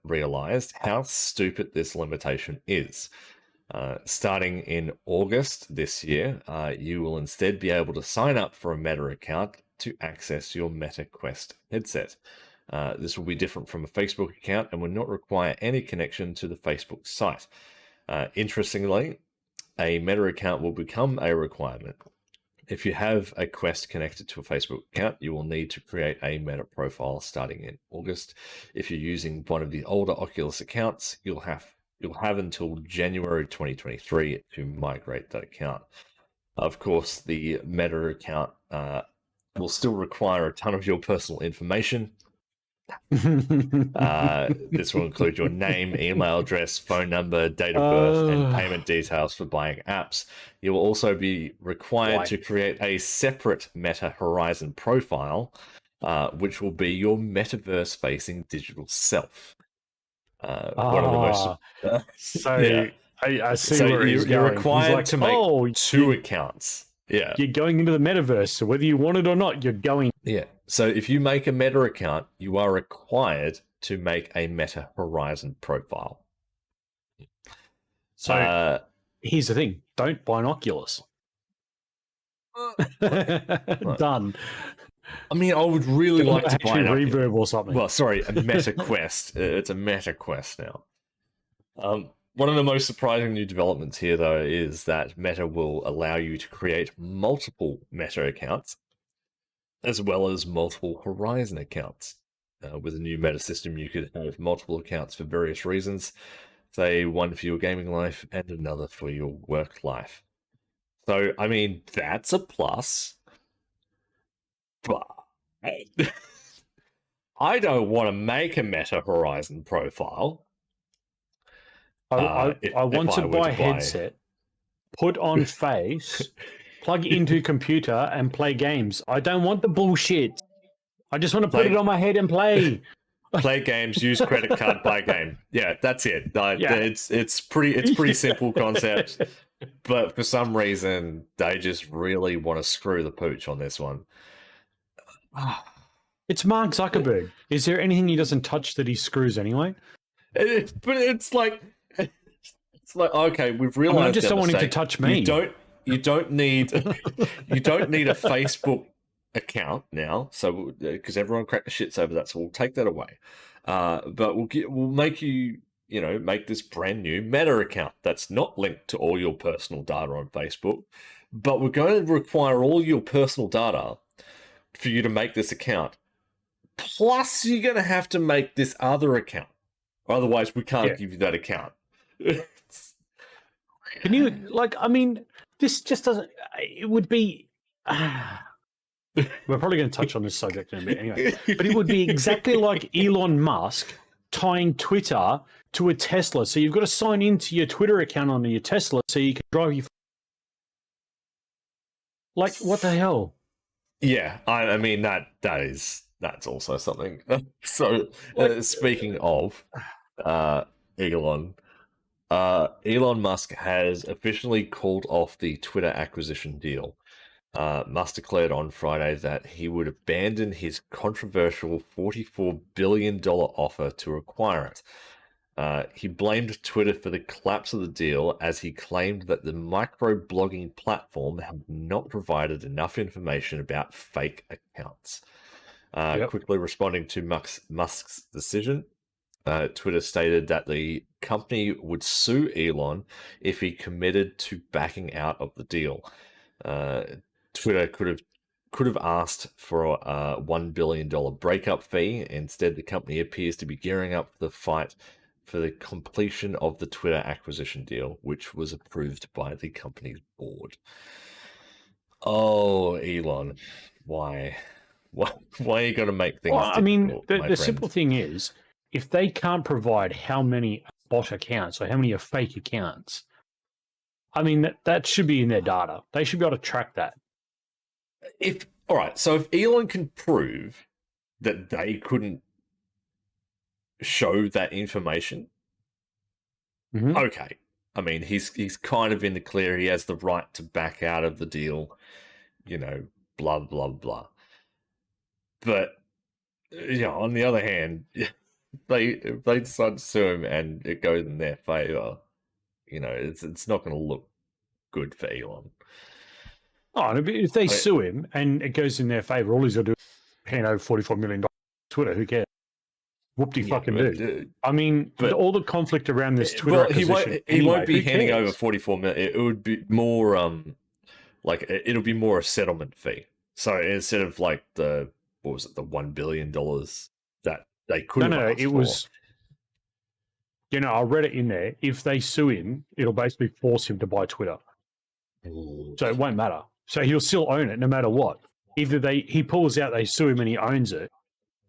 realized how stupid this limitation is. Starting in August this year, you will instead be able to sign up for a Meta account to access your Meta Quest headset. This will be different from a Facebook account and will not require any connection to the Facebook site. Interestingly, a Meta account will become a requirement If you have a Quest connected to a Facebook account, you will need to create a Meta profile starting in August. If you're using one of the older Oculus accounts, you'll have until January 2023 to migrate that account. Of course, the Meta account will still require a ton of your personal information. This will include your name, email address, phone number, date of birth, and payment details for buying apps. You will also be required to create a separate Meta Horizon profile, which will be your metaverse-facing digital self. One of the most. I see so where he's you're going. required to make two accounts. Yeah, you're going into the metaverse, so whether you want it or not, you're going. Yeah. So if you make a Meta account, you are required to make a Meta Horizon profile. So here's the thing: don't buy an Oculus. Done. I mean, I would really like to buy an Reverb or something. Well, sorry, a Meta Quest. It's a Meta Quest now. One of the most surprising new developments here, though, is that Meta will allow you to create multiple Meta accounts, as well as multiple Horizon accounts. With a new Meta system, you could have multiple accounts for various reasons, say one for your gaming life and another for your work life. So, I mean, that's a plus. But I don't want to make a Meta Horizon profile. I want to buy a headset, put on face, plug into computer, and play games. I don't want the bullshit. I just want to put it on my head and play. Play games, use credit card, buy game. Yeah, that's it. It's pretty simple concept, but for some reason they just really want to screw the pooch on this one. It's Mark Zuckerberg. Is there anything he doesn't touch that he screws anyway? But it's like okay, we've realized. I just don't want him to touch me. You don't need a Facebook account now, so because everyone cracked the shits over that, so we'll take that away. But we'll make you make this brand new Meta account that's not linked to all your personal data on Facebook, but we're going to require all your personal data for you to make this account. Plus, you're going to have to make this other account, otherwise we can't give you that account. Can you this just doesn't. It would be. We're probably going to touch on this subject in a bit anyway, but it would be exactly like Elon Musk tying Twitter to a Tesla. So you've got to sign into your Twitter account on your Tesla so you can drive your. Like, what the hell? Yeah, I mean that's also something. So speaking of Elon Musk has officially called off the Twitter acquisition deal. Musk declared on Friday that he would abandon his controversial $44 billion offer to acquire it. He blamed Twitter for the collapse of the deal, as he claimed that the microblogging platform had not provided enough information about fake accounts. Quickly responding to Musk's decision, Twitter stated that the company would sue Elon if he committed to backing out of the deal. Twitter could have asked for a $1 billion breakup fee. Instead, the company appears to be gearing up for the fight for the completion of the Twitter acquisition deal, which was approved by the company's board. Oh, Elon, why are you going to make things difficult? I mean, the simple thing is, if they can't provide how many bot accounts or how many are fake accounts, I mean, that should be in their data. They should be able to track that. All right, so if Elon can prove that they couldn't show that information, okay. I mean, he's kind of in the clear. He has the right to back out of the deal, blah blah blah. But on the other hand, if they decide to sue him and it goes in their favor, it's not going to look good for Elon. Oh, if they sue him and it goes in their favor, all he's got to do is hand over $44 million to Twitter. Who cares? Fucking do. I mean, but all the conflict around this Twitter acquisition. He won't be handing over $44 million. It would be more Like it'll be more a settlement fee. So instead of like the what was it, the $1 billion that they could have asked it for. was. I read it in there. If they sue him, it'll basically force him to buy Twitter. Ooh. So it won't matter. So he'll still own it no matter what. Either he pulls out, they sue him and he owns it,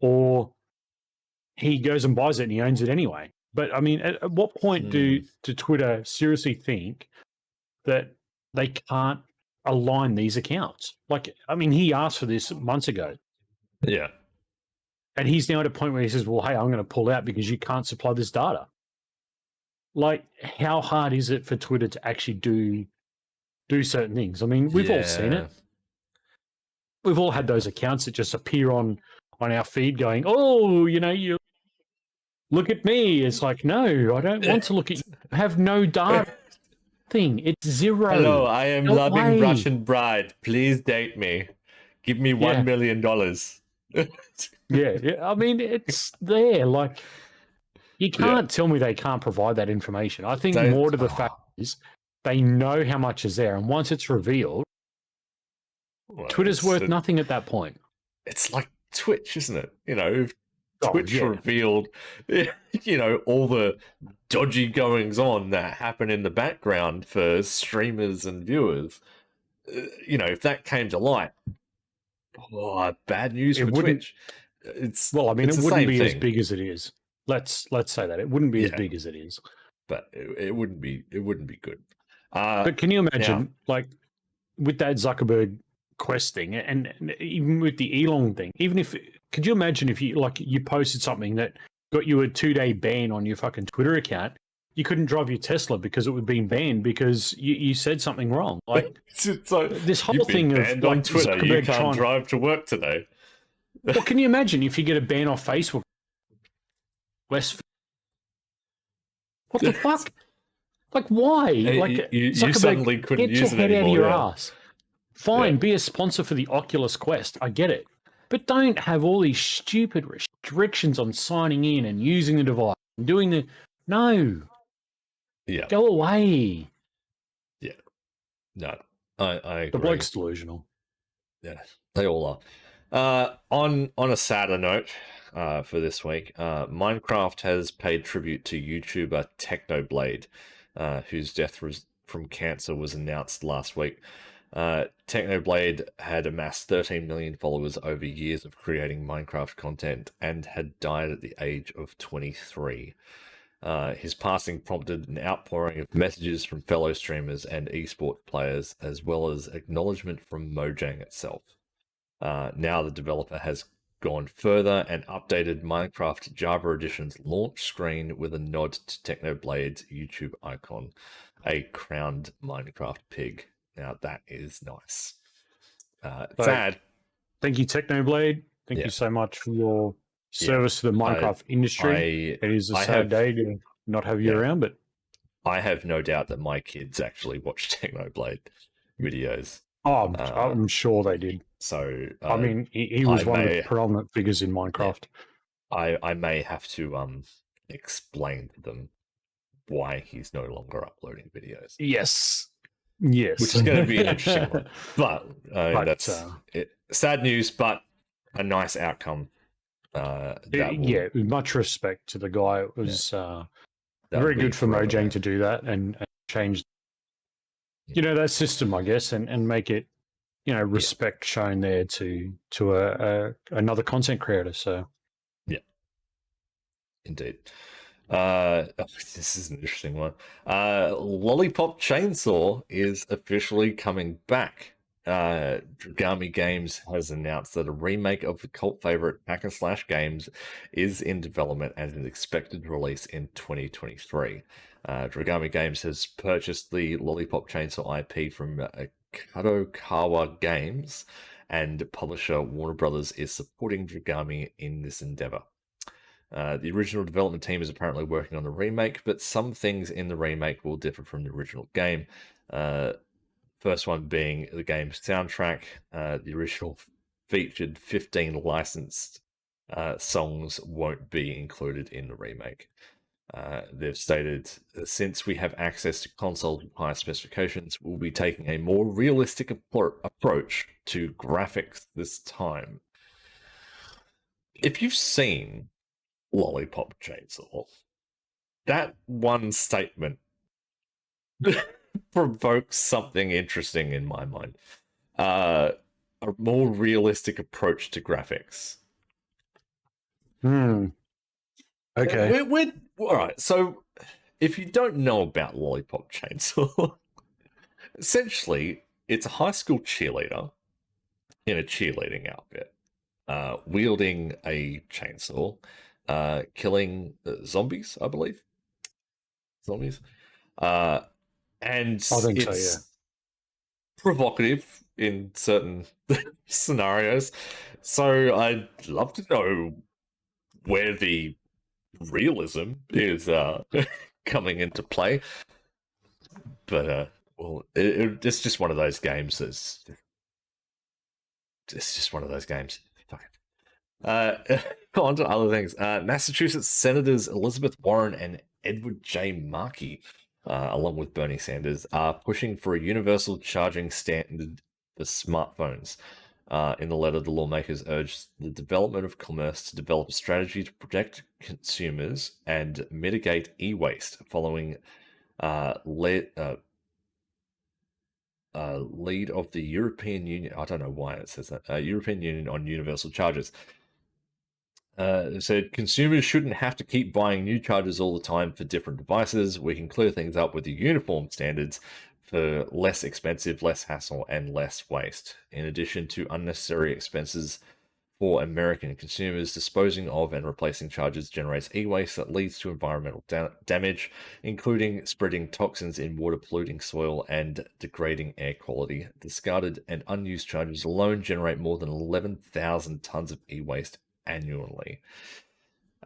or he goes and buys it and he owns it anyway. But I mean, at what point do Twitter seriously think that they can't align these accounts? Like, I mean, he asked for this months ago. Yeah. And he's now at a point where he says, well, hey, I'm going to pull out because you can't supply this data. Like, how hard is it for Twitter to actually do certain things? I mean, we've all seen it. We've all had those accounts that just appear on our feed going, oh, you look at me. It's like, no, I don't want to look at you. I have no data thing. It's zero. Hello, I am loving Russian bride. Please date me. Give me $1 million. yeah. I mean, it's there. Like, you can't tell me they can't provide that information. I think more to the fact is they know how much is there. And once it's revealed, Twitter's worth nothing at that point. It's like Twitch, isn't it? Twitch revealed, all the dodgy goings on that happen in the background for streamers and viewers. If that came to light, bad news for Twitch. It wouldn't be as big as it is. Let's say that it wouldn't be as big as it is, but it wouldn't be good. But can you imagine, like, with that Zuckerberg Quest thing, and even with the Elon thing, could you imagine if you posted something that got you a 2-day ban on your fucking Twitter account? You couldn't drive your Tesla because it was being banned because you said something wrong. Like, so this whole thing of banned on Twitter, Zuckerberg you can't drive to work today. Well, can you imagine if you get a ban off Facebook? What the fuck? Like, why? Like, you suddenly couldn't use it anymore. Get your head out of your ass. Fine, be a sponsor for the Oculus Quest. I get it. But don't have all these stupid restrictions on signing in and using the device and doing the... No. Yeah. Go away. Yeah. No, I agree. The bloke's delusional. Yeah, they all are. On a sadder note, for this week, Minecraft has paid tribute to YouTuber Technoblade, whose death from cancer was announced last week. Technoblade had amassed 13 million followers over years of creating Minecraft content and had died at the age of 23. His passing prompted an outpouring of messages from fellow streamers and esports players, as well as acknowledgement from Mojang itself. Now the developer has gone further and updated Minecraft Java Edition's launch screen with a nod to Technoblade's YouTube icon, a crowned Minecraft pig. Now that is nice. Sad. Thank you, Technoblade. Thank you so much for your service to the Minecraft industry. It is a sad day to not have you around, but I have no doubt that my kids actually watch Technoblade videos. Oh, I'm sure they did. So I mean, he was one of the predominant figures in Minecraft. I may have to explain to them why he's no longer uploading videos. Yes, which is going to be an interesting one. But that's it. Sad news, but a nice outcome. Much respect to the guy. It was very good for Mojang to do that and change, that system, I guess, and make it, respect shown there to another content creator. So, indeed. This is an interesting one. Lollipop Chainsaw is officially coming back. Dragami Games has announced that a remake of the cult favorite hack and slash games is in development and is expected to release in 2023. Dragami Games has purchased the Lollipop Chainsaw IP from Kadokawa Games, and publisher Warner Brothers is supporting Dragami in this endeavor. The original development team is apparently working on the remake, but some things in the remake will differ from the original game. First one being the game's soundtrack. The original featured 15 licensed songs won't be included in the remake. They've stated, since we have access to consoles with higher specifications, we'll be taking a more realistic approach to graphics this time. If you've seen Lollipop Chainsaw, that one statement provokes something interesting in my mind. A more realistic approach to graphics. Okay. We're all right. So, if you don't know about Lollipop Chainsaw, essentially, it's a high school cheerleader in a cheerleading outfit, wielding a chainsaw, killing zombies, I believe. Zombies. And I think so, it's provocative in certain scenarios. So I'd love to know where the realism is coming into play. But well, it's just one of those games that's it's just one of those games. Fuck it. On to other things. Massachusetts Senators Elizabeth Warren and Edward J. Markey, along with Bernie Sanders, are pushing for a universal charging standard for smartphones. In the letter, the lawmakers urged the development of commerce to develop a strategy to protect consumers and mitigate e-waste following lead of the European Union. I don't know why it says that. European Union on universal chargers. It said consumers shouldn't have to keep buying new chargers all the time for different devices. We can clear things up with the uniform standards for less expensive, less hassle, and less waste. In addition to unnecessary expenses for American consumers, disposing of and replacing chargers generates e-waste that leads to environmental damage, including spreading toxins in water, polluting soil, and degrading air quality. Discarded and unused chargers alone generate more than 11,000 tons of e-waste annually.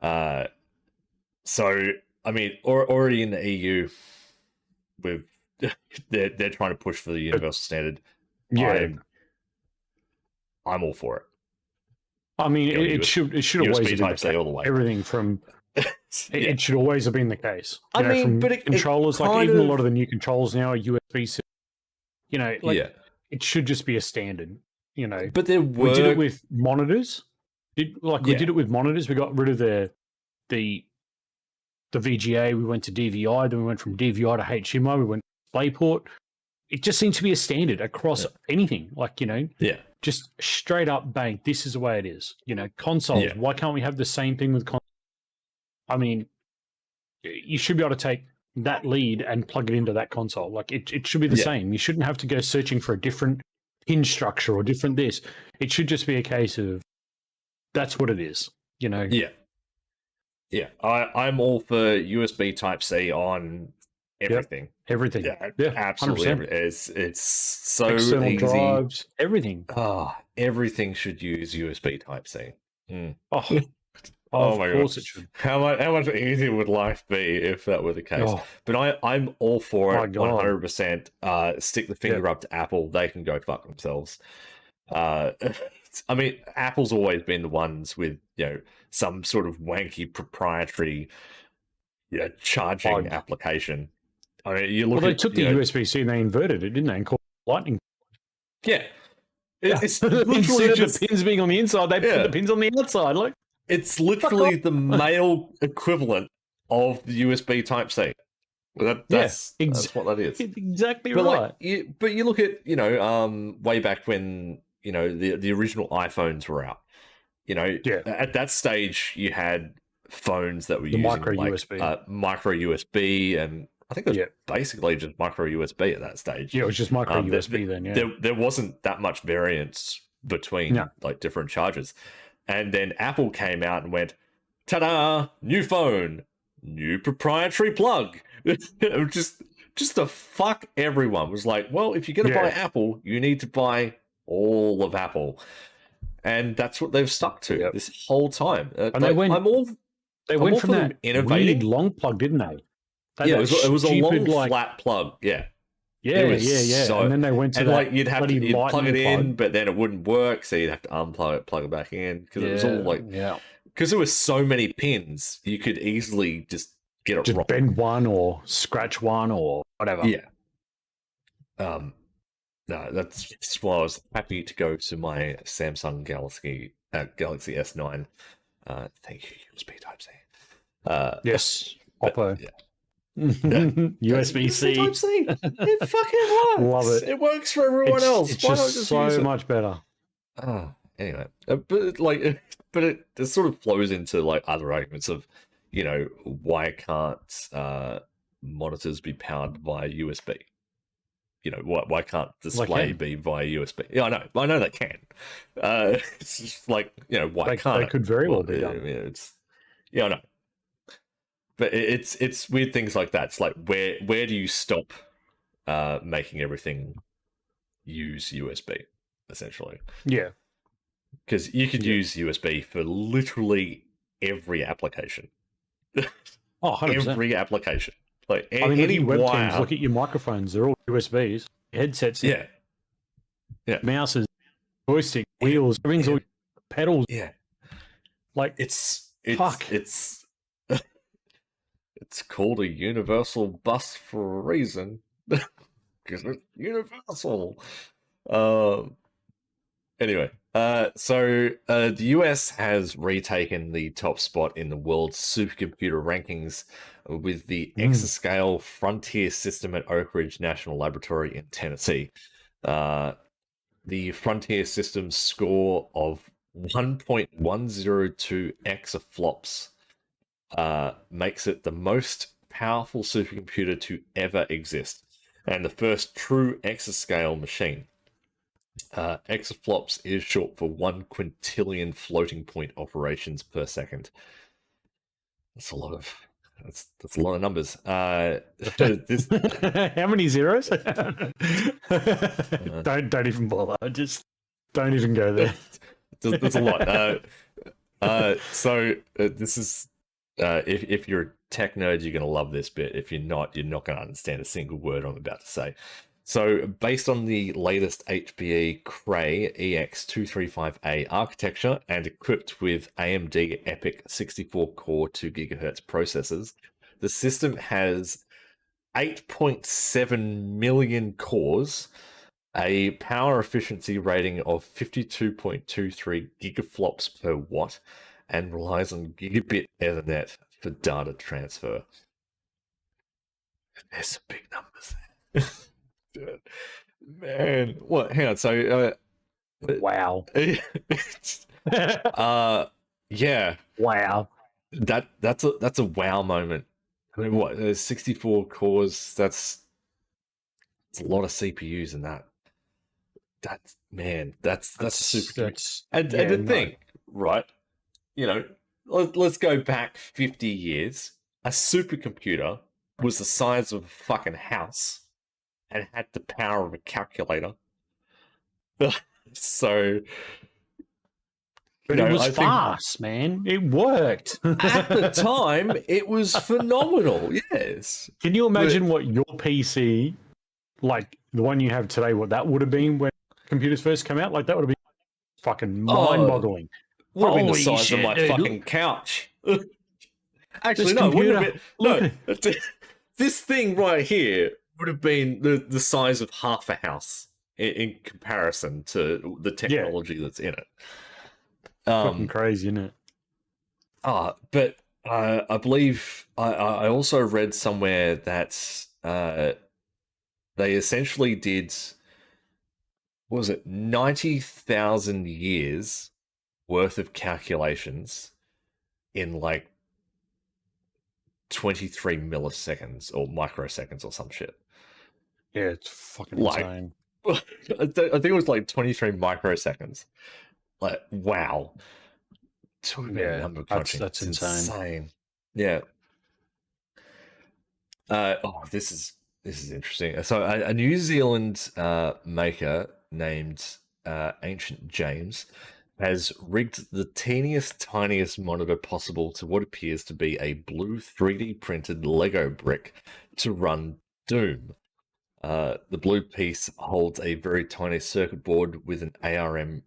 So, I mean, already in the EU, with they're trying to push for the universal standard. Yeah. I'm all for it. I mean, it should always USB have been Type C the all the way. Everything from it should always have been the case. I mean, from but it controllers, like even a lot of the new controls now are USB. You know, like it should just be a standard. You know, but there were... we did it with monitors. We did it with monitors. We got rid of the VGA. We went to DVI. Then we went from DVI to HDMI. We went to DisplayPort. It just seems to be a standard across anything. Like, you know, just straight up bang. This is the way it is. You know, consoles. Why can't we have the same thing with consoles? I mean, you should be able to take that lead and plug it into that console. Like it should be the same. You shouldn't have to go searching for a different pin structure or different this. It should just be a case of that's what it is. You know. Yeah. I'm all for USB Type C on everything. Everything. Yeah, absolutely. 100%. It's so external easy. Drives, everything. Everything should use USB Type C. Oh my god! It should. How much easier would life be if that were the case? But I'm all for it. 100%. Stick the finger up to Apple. They can go fuck themselves. I mean, Apple's always been the ones with some sort of wanky proprietary charging application. I mean, you look. Well, they took the USB-C and they inverted it, didn't they? And called it Lightning. Yeah, it's literally just the pins being on the inside. They put the pins on the outside. Like it's literally the male equivalent of the USB Type C. That's what that is. Exactly but right. But you look at way back when the original iPhones were out. At that stage you had phones that were using micro USB, micro USB, and I think it was basically just micro USB at that stage. Yeah, it was just micro USB then. Yeah, there wasn't that much variance between like different chargers, and then Apple came out and went, "Ta-da! New phone, new proprietary plug." just to fuck everyone. It was like, well, if you're gonna buy Apple, you need to buy all of Apple, and that's what they've stuck to this whole time. And they went from that innovating long plug, didn't they? It was a long flat plug. Yeah. And then they went to and that you'd have to plug it in, but then it wouldn't work, so you'd have to unplug it, plug it back in, because it was all like because there were so many pins, you could easily just get it just wrong. bend one or scratch one or whatever. Yeah. No, that's why I was happy to go to my Samsung Galaxy S9. Thank you, USB Type C. Yes, But, Oppo. yeah. USB C. Type C. It fucking works. Love it. It works for everyone else. It's Why not just just so use it? much better. Anyway, but it sort of flows into like other arguments of, why can't monitors be powered via USB? Why can't display be via USB? Yeah, I know they can. It's just like, why can't they it? could very well be done. I know. But it's weird things like that. It's like where do you stop making everything use USB essentially? Yeah. Because you could use USB for literally every application. Oh, 100%. Every application. Like I mean, look any at your webcams, wire. look at your microphones. They're all USBs. Headsets, Yeah. mouses, joystick, wheels, everything's all pedals. Yeah. Like, fuck. It's called a universal bus for a reason. Because it's universal. Anyway, so the US has retaken the top spot in the world's supercomputer rankings with the exascale Frontier system at Oak Ridge National Laboratory in Tennessee. The Frontier system's score of 1.102 exaflops makes it the most powerful supercomputer to ever exist, and the first true exascale machine. Exaflops is short for 1 quintillion floating point operations per second. That's a lot of numbers. This... How many zeros? Don't even bother. Just don't even go there. There's a lot. So this is if you're a tech nerd, you're going to love this bit. If you're not going to understand a single word I'm about to say. So, based on the latest HPE Cray EX235A architecture and equipped with AMD EPYC 64-core 2 GHz processors, the system has 8.7 million cores, a power efficiency rating of 52.23 gigaflops per watt, and relies on gigabit Ethernet for data transfer. There's some big numbers there. Man, what? Hang on. So, wow. Yeah. Wow. That's a wow moment. I mean, what? There's 64 cores. That's a lot of CPUs in that. That's super. And the thing, right? Let's go back 50 years. A supercomputer was the size of a fucking house and had the power of a calculator. So, but it was fast, man. It worked. At the time, it was phenomenal. Yes. Can you imagine what your PC, like the one you have today, what that would have been when computers first came out? Like that would have been fucking mind-boggling. Would have been the size of my fucking couch. Actually, no, it wouldn't have been. No, this thing right here would have been the size of half a house in comparison to the technology that's in it. Fucking crazy, isn't it? But I believe I also read somewhere that they essentially did, what was it, 90,000 years worth of calculations in like 23 milliseconds or microseconds or some shit. Yeah, it's fucking insane. I think it was like 23 microseconds. Like, wow. Number crunching. That's insane. Yeah. This is interesting. So a New Zealand maker named Ancient James has rigged the teeniest, tiniest monitor possible to what appears to be a blue 3D printed Lego brick to run Doom. The blue piece holds a very tiny circuit board with an ARM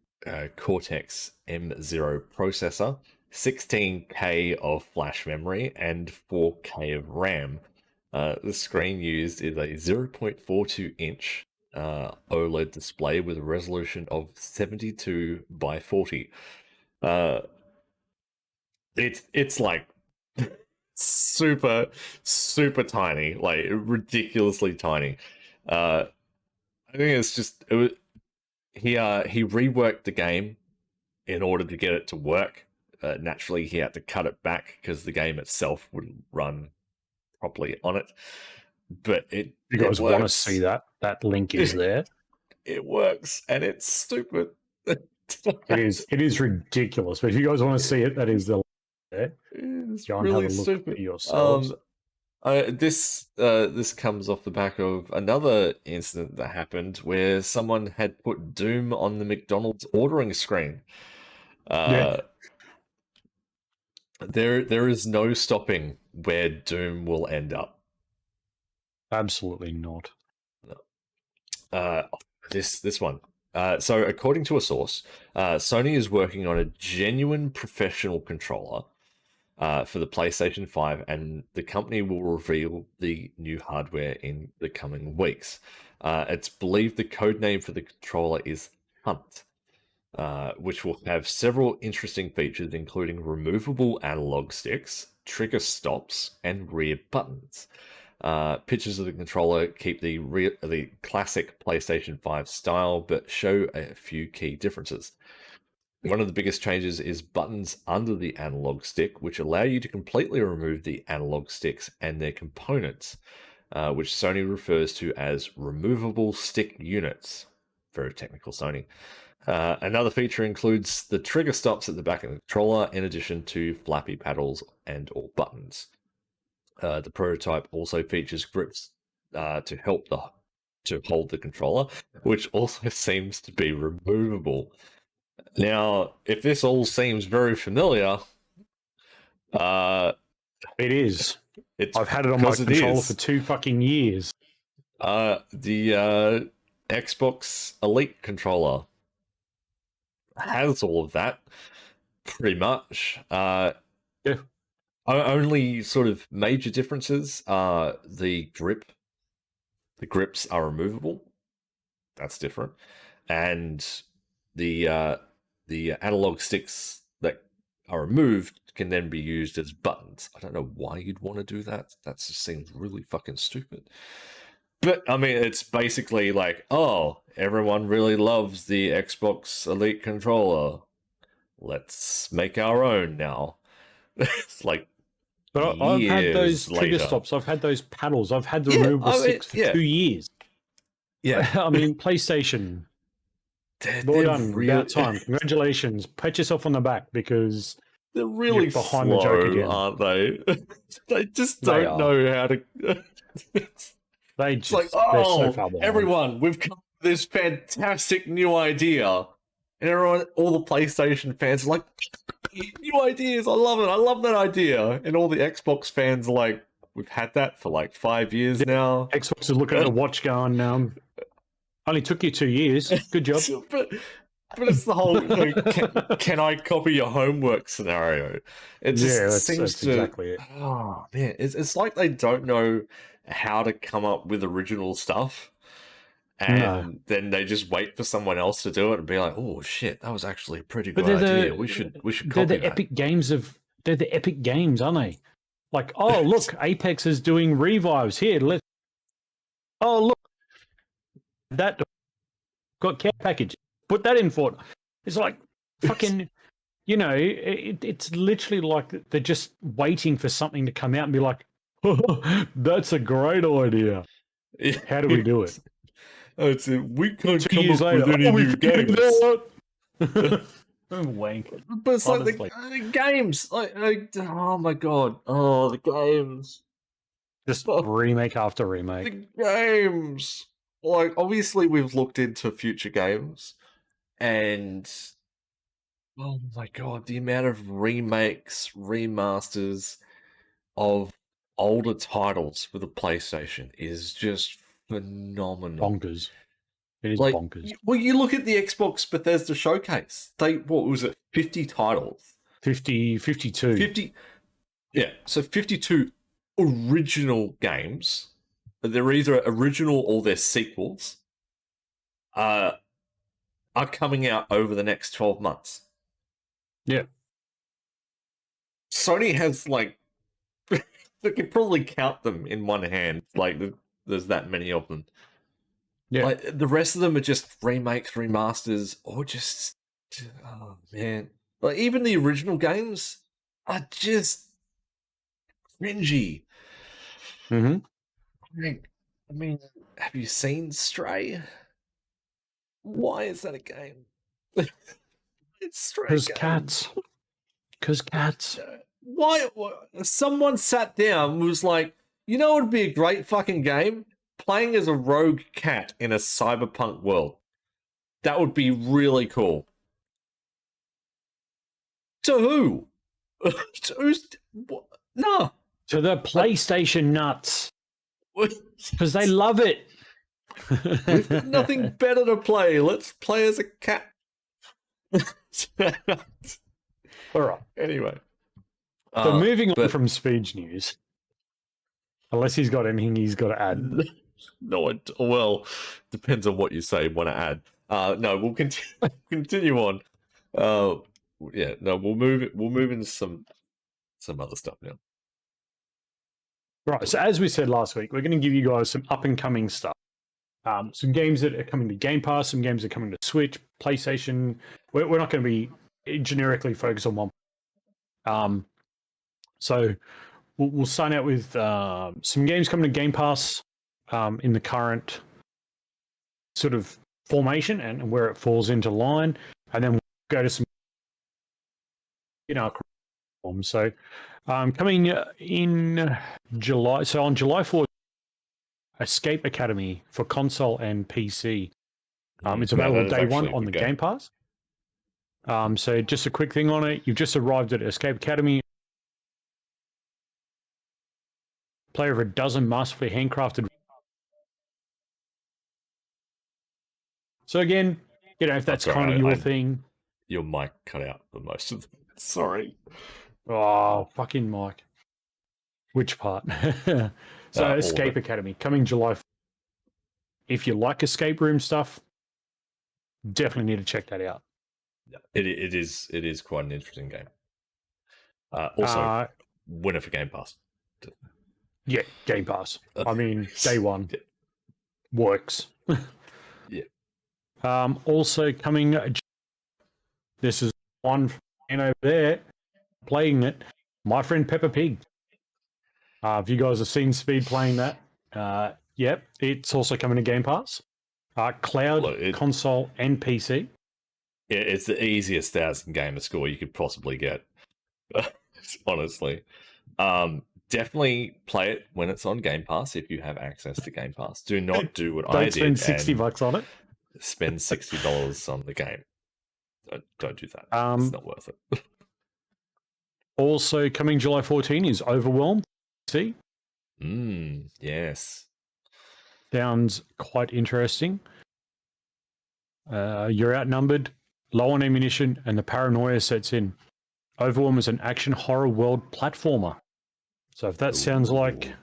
Cortex M0 processor, 16K of flash memory, and 4K of RAM. The screen used is a 0.42-inch OLED display with a resolution of 72 by 40. It's like super super tiny, like ridiculously tiny. I think it's just he reworked the game in order to get it to work. Naturally, he had to cut it back because the game itself wouldn't run properly on it. But you guys want to see that link is there. It works, and it's stupid. It is ridiculous. But if you guys want to see it, that is the link there. It's Go and really have a look stupid for yourselves. This comes off the back of another incident that happened where someone had put Doom on the McDonald's ordering screen. There is no stopping where Doom will end up. Absolutely not. This one. So according to a source, Sony is working on a genuine professional controller for the PlayStation 5, and the company will reveal the new hardware in the coming weeks. It's believed the code name for the controller is Hunt, which will have several interesting features, including removable analog sticks, trigger stops, and rear buttons. Pictures of the controller keep the classic PlayStation 5 style, but show a few key differences. One of the biggest changes is buttons under the analog stick, which allow you to completely remove the analog sticks and their components, which Sony refers to as removable stick units. Very technical, Sony. Another feature includes the trigger stops at the back of the controller, in addition to flappy paddles and all buttons. The prototype also features grips to hold the controller, which also seems to be removable. Now, if this all seems very familiar, it is. I've had it on my controller for 2 fucking years. The Xbox Elite controller has all of that, pretty much. Yeah. Only sort of major differences are the grip. The grips are removable. That's different. And the analog sticks that are removed can then be used as buttons. I don't know why you'd want to do that. That just seems really fucking stupid. But, I mean, it's basically like, oh, everyone really loves the Xbox Elite controller. Let's make our own now. It's like, but I've had those trigger stops. I've had those paddles. I've had the removable sticks for 2 years. Yeah. I mean, PlayStation. Well done. About time. Congratulations. Pat yourself on the back because they're really behind slow, the joke again, aren't they? They just don't know how to. They just like, oh, so far everyone, we've come up with this fantastic new idea, and everyone, all the PlayStation fans are like, new ideas. I love it. I love that idea. And all the Xbox fans are like, we've had that for like 5 years now. Xbox is looking at the watch going, only took you 2 years. Good job. but it's the whole can I copy your homework scenario. It just seems to exactly it. Oh man, it's like they don't know how to come up with original stuff, and then they just wait for someone else to do it and be like, oh shit, that was actually a pretty good idea. We should copy they're the epic games they're the epic games, aren't they? Like, oh look, Apex is doing revives here. Oh look, that got care package. Put that in for it. It's like fucking, it's literally like they're just waiting for something to come out and be like, oh, that's a great idea. How do we do it? We can't come up with any new games. Wank. But it's like the games. Oh my god. Oh, the games. Just remake after remake. The games. Like, obviously, we've looked into future games, and oh my god, the amount of remakes, remasters of older titles for the PlayStation is just phenomenal. Bonkers. It is bonkers. Well, you look at the Xbox Bethesda showcase. What was it, 50 titles? 52. 50. Yeah, so 52 original games. They're either original or they're sequels. Are coming out over the next 12 months. Yeah. Sony has like they can probably count them in one hand. Like there's that many of them. Yeah. Like the rest of them are just remakes, remasters, or just oh man. Like even the original games are just cringy. Mm-hmm. Like, I mean, have you seen Stray? Why is that a game? It's Stray Because game. cats. Because cats. Why? Someone sat down and was like, you know, it would be a great fucking game playing as a rogue cat in a cyberpunk world. That would be really cool. To who? Who's? No. To the PlayStation nuts. Because they love it. We've got nothing better to play. Let's play as a cat. All right. Anyway. So moving on from Speech News, unless he's got anything he's got to add. No, well, depends on what you say. Want to add? No, we'll continue on. Yeah, no, we'll move into some other stuff now. Right. So as we said last week, we're going to give you guys some up and coming stuff. Some games that are coming to Game Pass, some games that are coming to Switch, PlayStation. We're not going to be generically focused on one. So we'll sign out with some games coming to Game Pass in the current sort of formation and where it falls into line, and then we'll go to some in our form. So coming in July, so on July 4th, Escape Academy for console and PC. It's available day one on the Game Pass. So just a quick thing on it. You've just arrived at Escape Academy. Play over a dozen masterfully handcrafted. So again, you know, if that's kind of your thing. Your mic cut out for most of them. Sorry. Oh, fucking Mike. Which part? So Escape Academy, coming July 4th. If you like escape room stuff, definitely need to check that out. Yeah, it is quite an interesting game. Also, winner for Game Pass. Yeah, Game Pass. I mean, day one. Yeah. Works. Yeah. Also coming, this is one fan over there playing it, My Friend Peppa Pig. If you guys have seen Speed playing that, yep, it's also coming to Game Pass. Cloud, console, and PC. Yeah, it's the easiest 1,000 gamer score you could possibly get. Honestly. Definitely play it when it's on Game Pass if you have access to Game Pass. Do not do what I did. Don't spend $60 on it. Spend $60 on the game. Don't do that. It's not worth it. Also coming July 14 is Overwhelmed. See? Yes. Sounds quite interesting. You're outnumbered, low on ammunition, and the paranoia sets in. Overwhelm is an action horror world platformer. So if that sounds like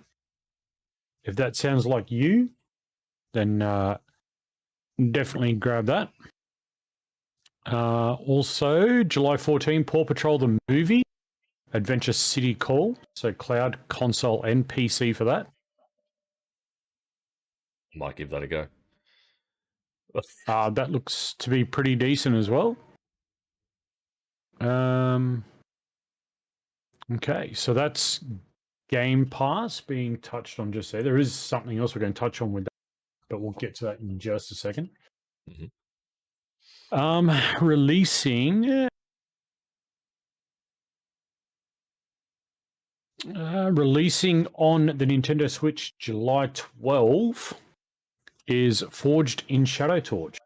you, then definitely grab that. Also, July 14, Paw Patrol the movie, Adventure City Call. So cloud, console, and PC for that. Might give that a go. That looks to be pretty decent as well. Okay, so that's Game Pass being touched on just there. There is something else we're going to touch on with that, but we'll get to that in just a second. Mm-hmm. Releasing on the Nintendo Switch July 12 is Forged in Shadow Torch.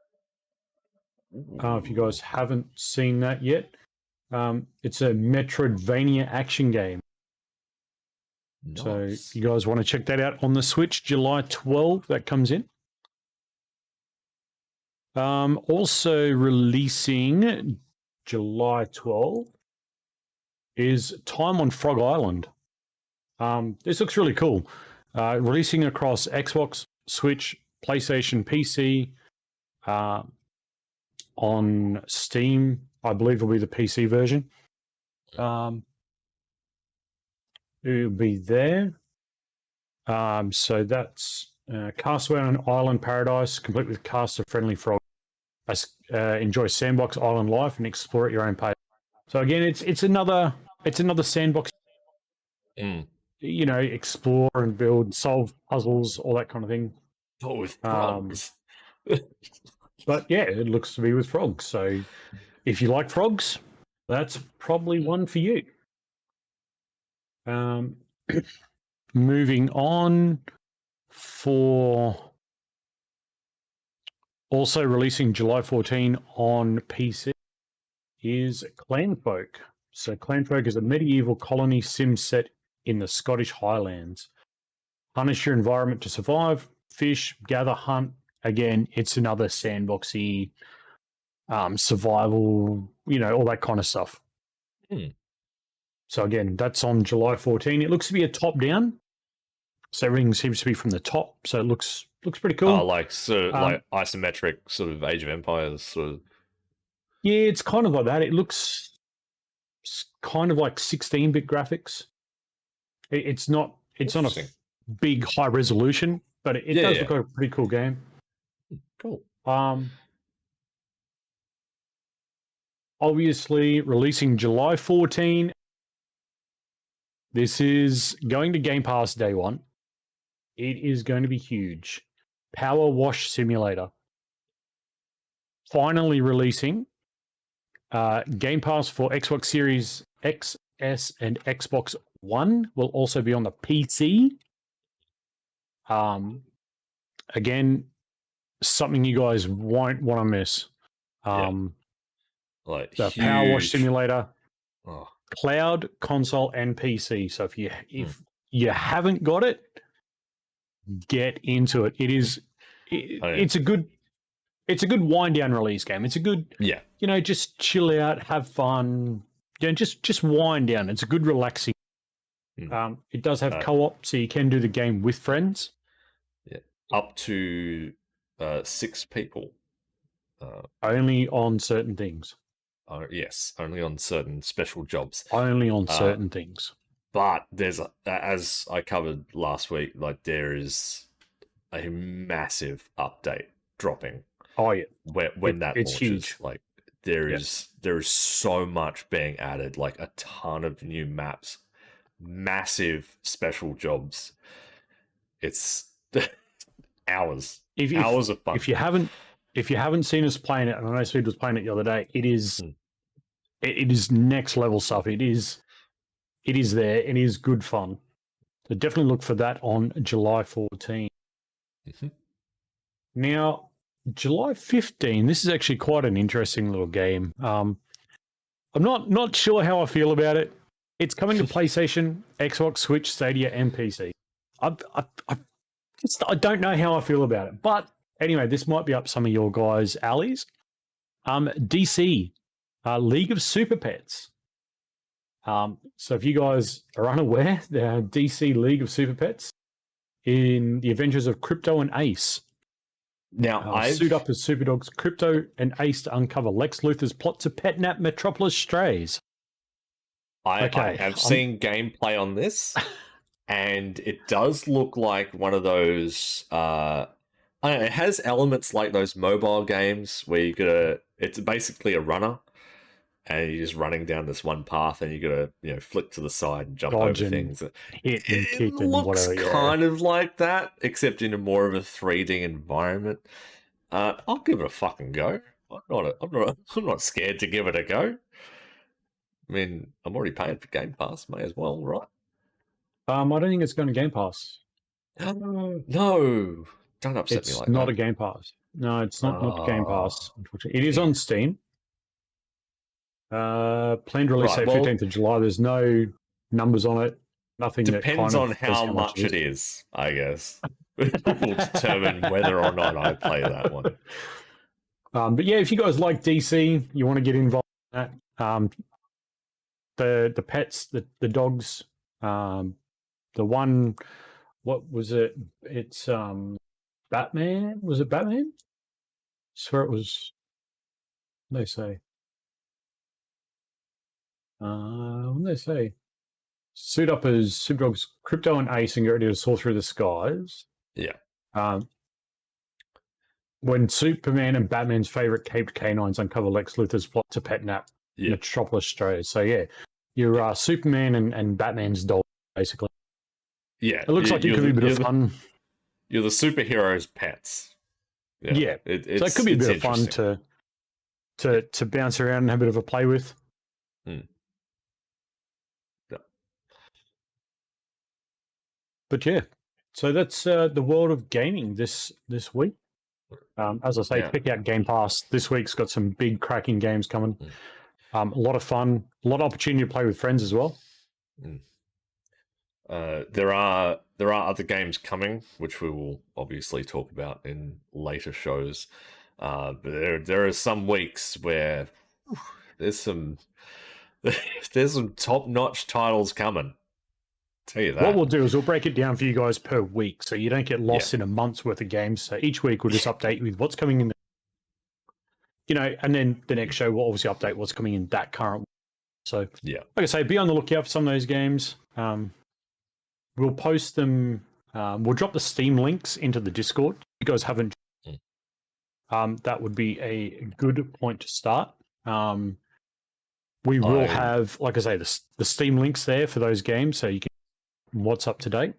If you guys haven't seen that yet, it's a Metroidvania action game. Nice. So if you guys want to check that out on the Switch, July 12, that comes in. Also releasing July 12 is Time on Frog Island. This looks really cool. Releasing across Xbox, Switch, PlayStation, PC, on Steam. I believe will be the PC version. It'll be there. So that's Castaway on Island Paradise, complete with cast of friendly frogs. Enjoy sandbox island life and explore at your own pace. So again, it's another sandbox. You know, explore and build, solve puzzles, all that kind of thing. But with frogs. But yeah, it looks to be with frogs. So if you like frogs, that's probably one for you. Moving on, for also releasing July 14 on PC is Clanfolk. So Clanfolk is a medieval colony sim set in the Scottish Highlands. Harness your environment to survive, fish, gather, hunt. Again, it's another sandboxy survival, you know, all that kind of stuff. So again, that's on July 14. It looks to be a top-down. So everything seems to be from the top. So it looks pretty cool. Oh, like like isometric sort of Age of Empires sort of. Yeah, it's kind of like that. It looks kind of like 16-bit graphics. It's not a big high resolution, but it does look like a pretty cool game. Cool. Obviously releasing July 14. This is going to Game Pass day one. It is going to be huge. Power Wash Simulator. Finally releasing. Game Pass for Xbox Series X, S, and Xbox One will also be on the PC. Again, something you guys won't want to miss. Like the huge... Power Wash Simulator, cloud, console, and PC. So if you haven't got it, get into it. It's a good wind down release game. It's a good just chill out, have fun. Just wind down. It's a good relaxing. It does have co-op, so you can do the game with friends. Yeah, up to 6 people. Only on certain things. Yes, only on certain special jobs. Only on certain things. But there's, as I covered last week, like there is a massive update dropping. Oh yeah, when that it's launches, huge. Like there is so much being added, like a ton of new maps, massive special jobs. It's hours of fun. If you haven't seen us playing it, and I know Speed was playing it the other day, it is next level stuff. It is there. It is good fun. So definitely look for that on July 14. Now, July 15, this is actually quite an interesting little game. I'm not sure how I feel about it. It's coming to PlayStation, Xbox, Switch, Stadia, and PC. I don't know how I feel about it. But anyway, this might be up some of your guys' alleys. DC, League of Super Pets. So if you guys are unaware, the DC League of Super Pets in the adventures of Crypto and Ace. Now, I suit up as super dogs Crypto and Ace to uncover Lex Luthor's plot to petnap Metropolis strays. I have seen gameplay on this, and it does look like one of those. I don't know, it has elements like those mobile games where it's basically a runner, and you're just running down this one path, and you gotta flick to the side and jump over things. It looks kind of like that, except in a more of a 3D environment. I'll give it a fucking go. I'm not scared to give it a go. I mean, I'm already paying for Game Pass. May as well, right? I don't think it's going to Game Pass. No, don't upset me like that. It's not a Game Pass. No, it's not Game Pass. Unfortunately, it is on Steam. Planned release date 15th of July. There's no numbers on it. Nothing. Depends on how much it is, I guess. Will determine whether or not I play that one. But yeah, if you guys like DC, you want to get involved in that, the pets, the dogs, the one, what was it? It's Batman. Was it Batman? I swear it was. What did they say? What did they say? Suit up as Superdog's Crypto and Ace and get ready to soar through the skies. Yeah. When Superman and Batman's favorite caped canines uncover Lex Luthor's plot to pet nap Metropolis, Australia. So yeah, you're Superman and Batman's dog, basically. Yeah, it looks like it could be a bit of fun. You're the superheroes' pets. Yeah, so it could be a bit of fun to bounce around and have a bit of a play with. Yeah. But yeah, so that's the world of gaming this week. As I say, check out Game Pass. This week's got some big cracking games coming. A lot of fun, a lot of opportunity to play with friends as well. There are other games coming, which we will obviously talk about in later shows. But there are some weeks where there's some top-notch titles coming. Tell you that. What we'll do is we'll break it down for you guys per week, so you don't get lost in a month's worth of games. So each week we'll just update you with what's coming in. And then the next show we'll obviously update what's coming in that current week. So like I say, be on the lookout for some of those games. We'll post them. We'll drop the Steam links into the Discord. If you guys haven't, that would be a good point to start. We will have, like I say, the Steam links there for those games, so you can what's up to date.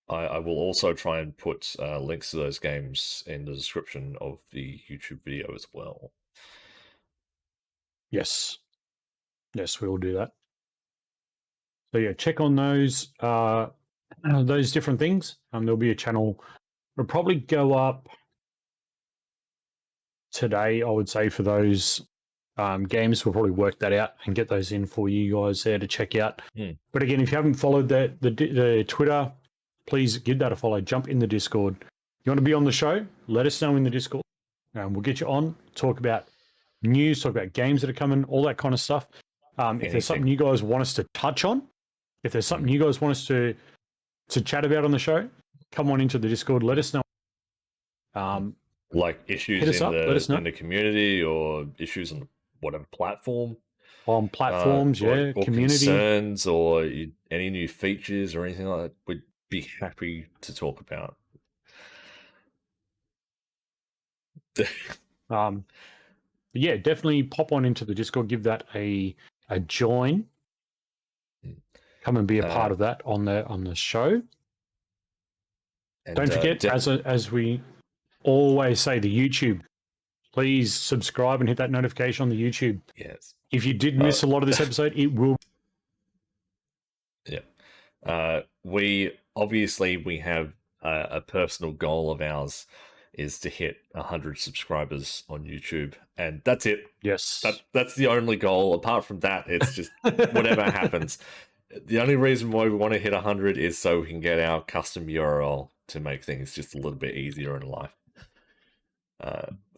I will also try and put links to those games in the description of the YouTube video as well. Yes, we will do that. So yeah, check on those different things. There'll be a channel. It'll probably go up today, I would say, for those games. We'll probably work that out and get those in for you guys there to check out. But again, if you haven't followed the Twitter, please give that a follow. Jump in the Discord. You want to be on the show? Let us know in the Discord. We'll get you on, talk about news, talk about games that are coming, all that kind of stuff. If there's something you guys want us to touch on, if there's something you guys want us to chat about on the show, come on into the Discord. Let us know. Like issues in the community or issues on whatever platform. On platforms, or community concerns or any new features or anything like that, we'd be happy to talk about. Yeah, definitely pop on into the Discord, give that a join. Come and be a part of that on the show. And don't forget, as we always say, the YouTube. Please subscribe and hit that notification on the YouTube. Yes. If you did miss a lot of this episode, it will. Yeah. We have a personal goal of ours is to hit 100 subscribers on YouTube, and that's it. Yes. That's the only goal. Apart from that, it's just whatever happens. The only reason why we want to hit 100 is so we can get our custom URL to make things just a little bit easier in life.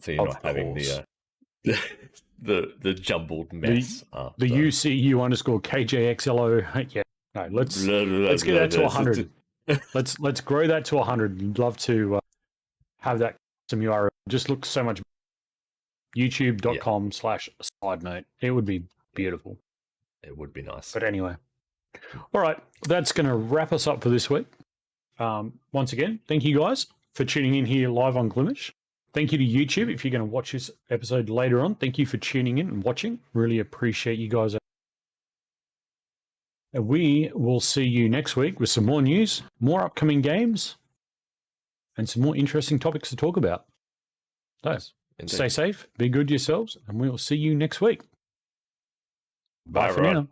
So you're not having the jumbled mess. The UCU_KJXLO. Yeah. No, let's get that to 100. Let's grow that to 100. I'd love to have that custom URL. It just looks so much. YouTube.com/side note. It would be beautiful. It would be nice. But anyway. All right. That's going to wrap us up for this week. Once again, thank you guys for tuning in here live on Glimesh. Thank you to YouTube if you're going to watch this episode later on. Thank you for tuning in and watching. Really appreciate you guys. And we will see you next week with some more news, more upcoming games, and some more interesting topics to talk about. So, stay safe, be good to yourselves, and we will see you next week. Bye for now.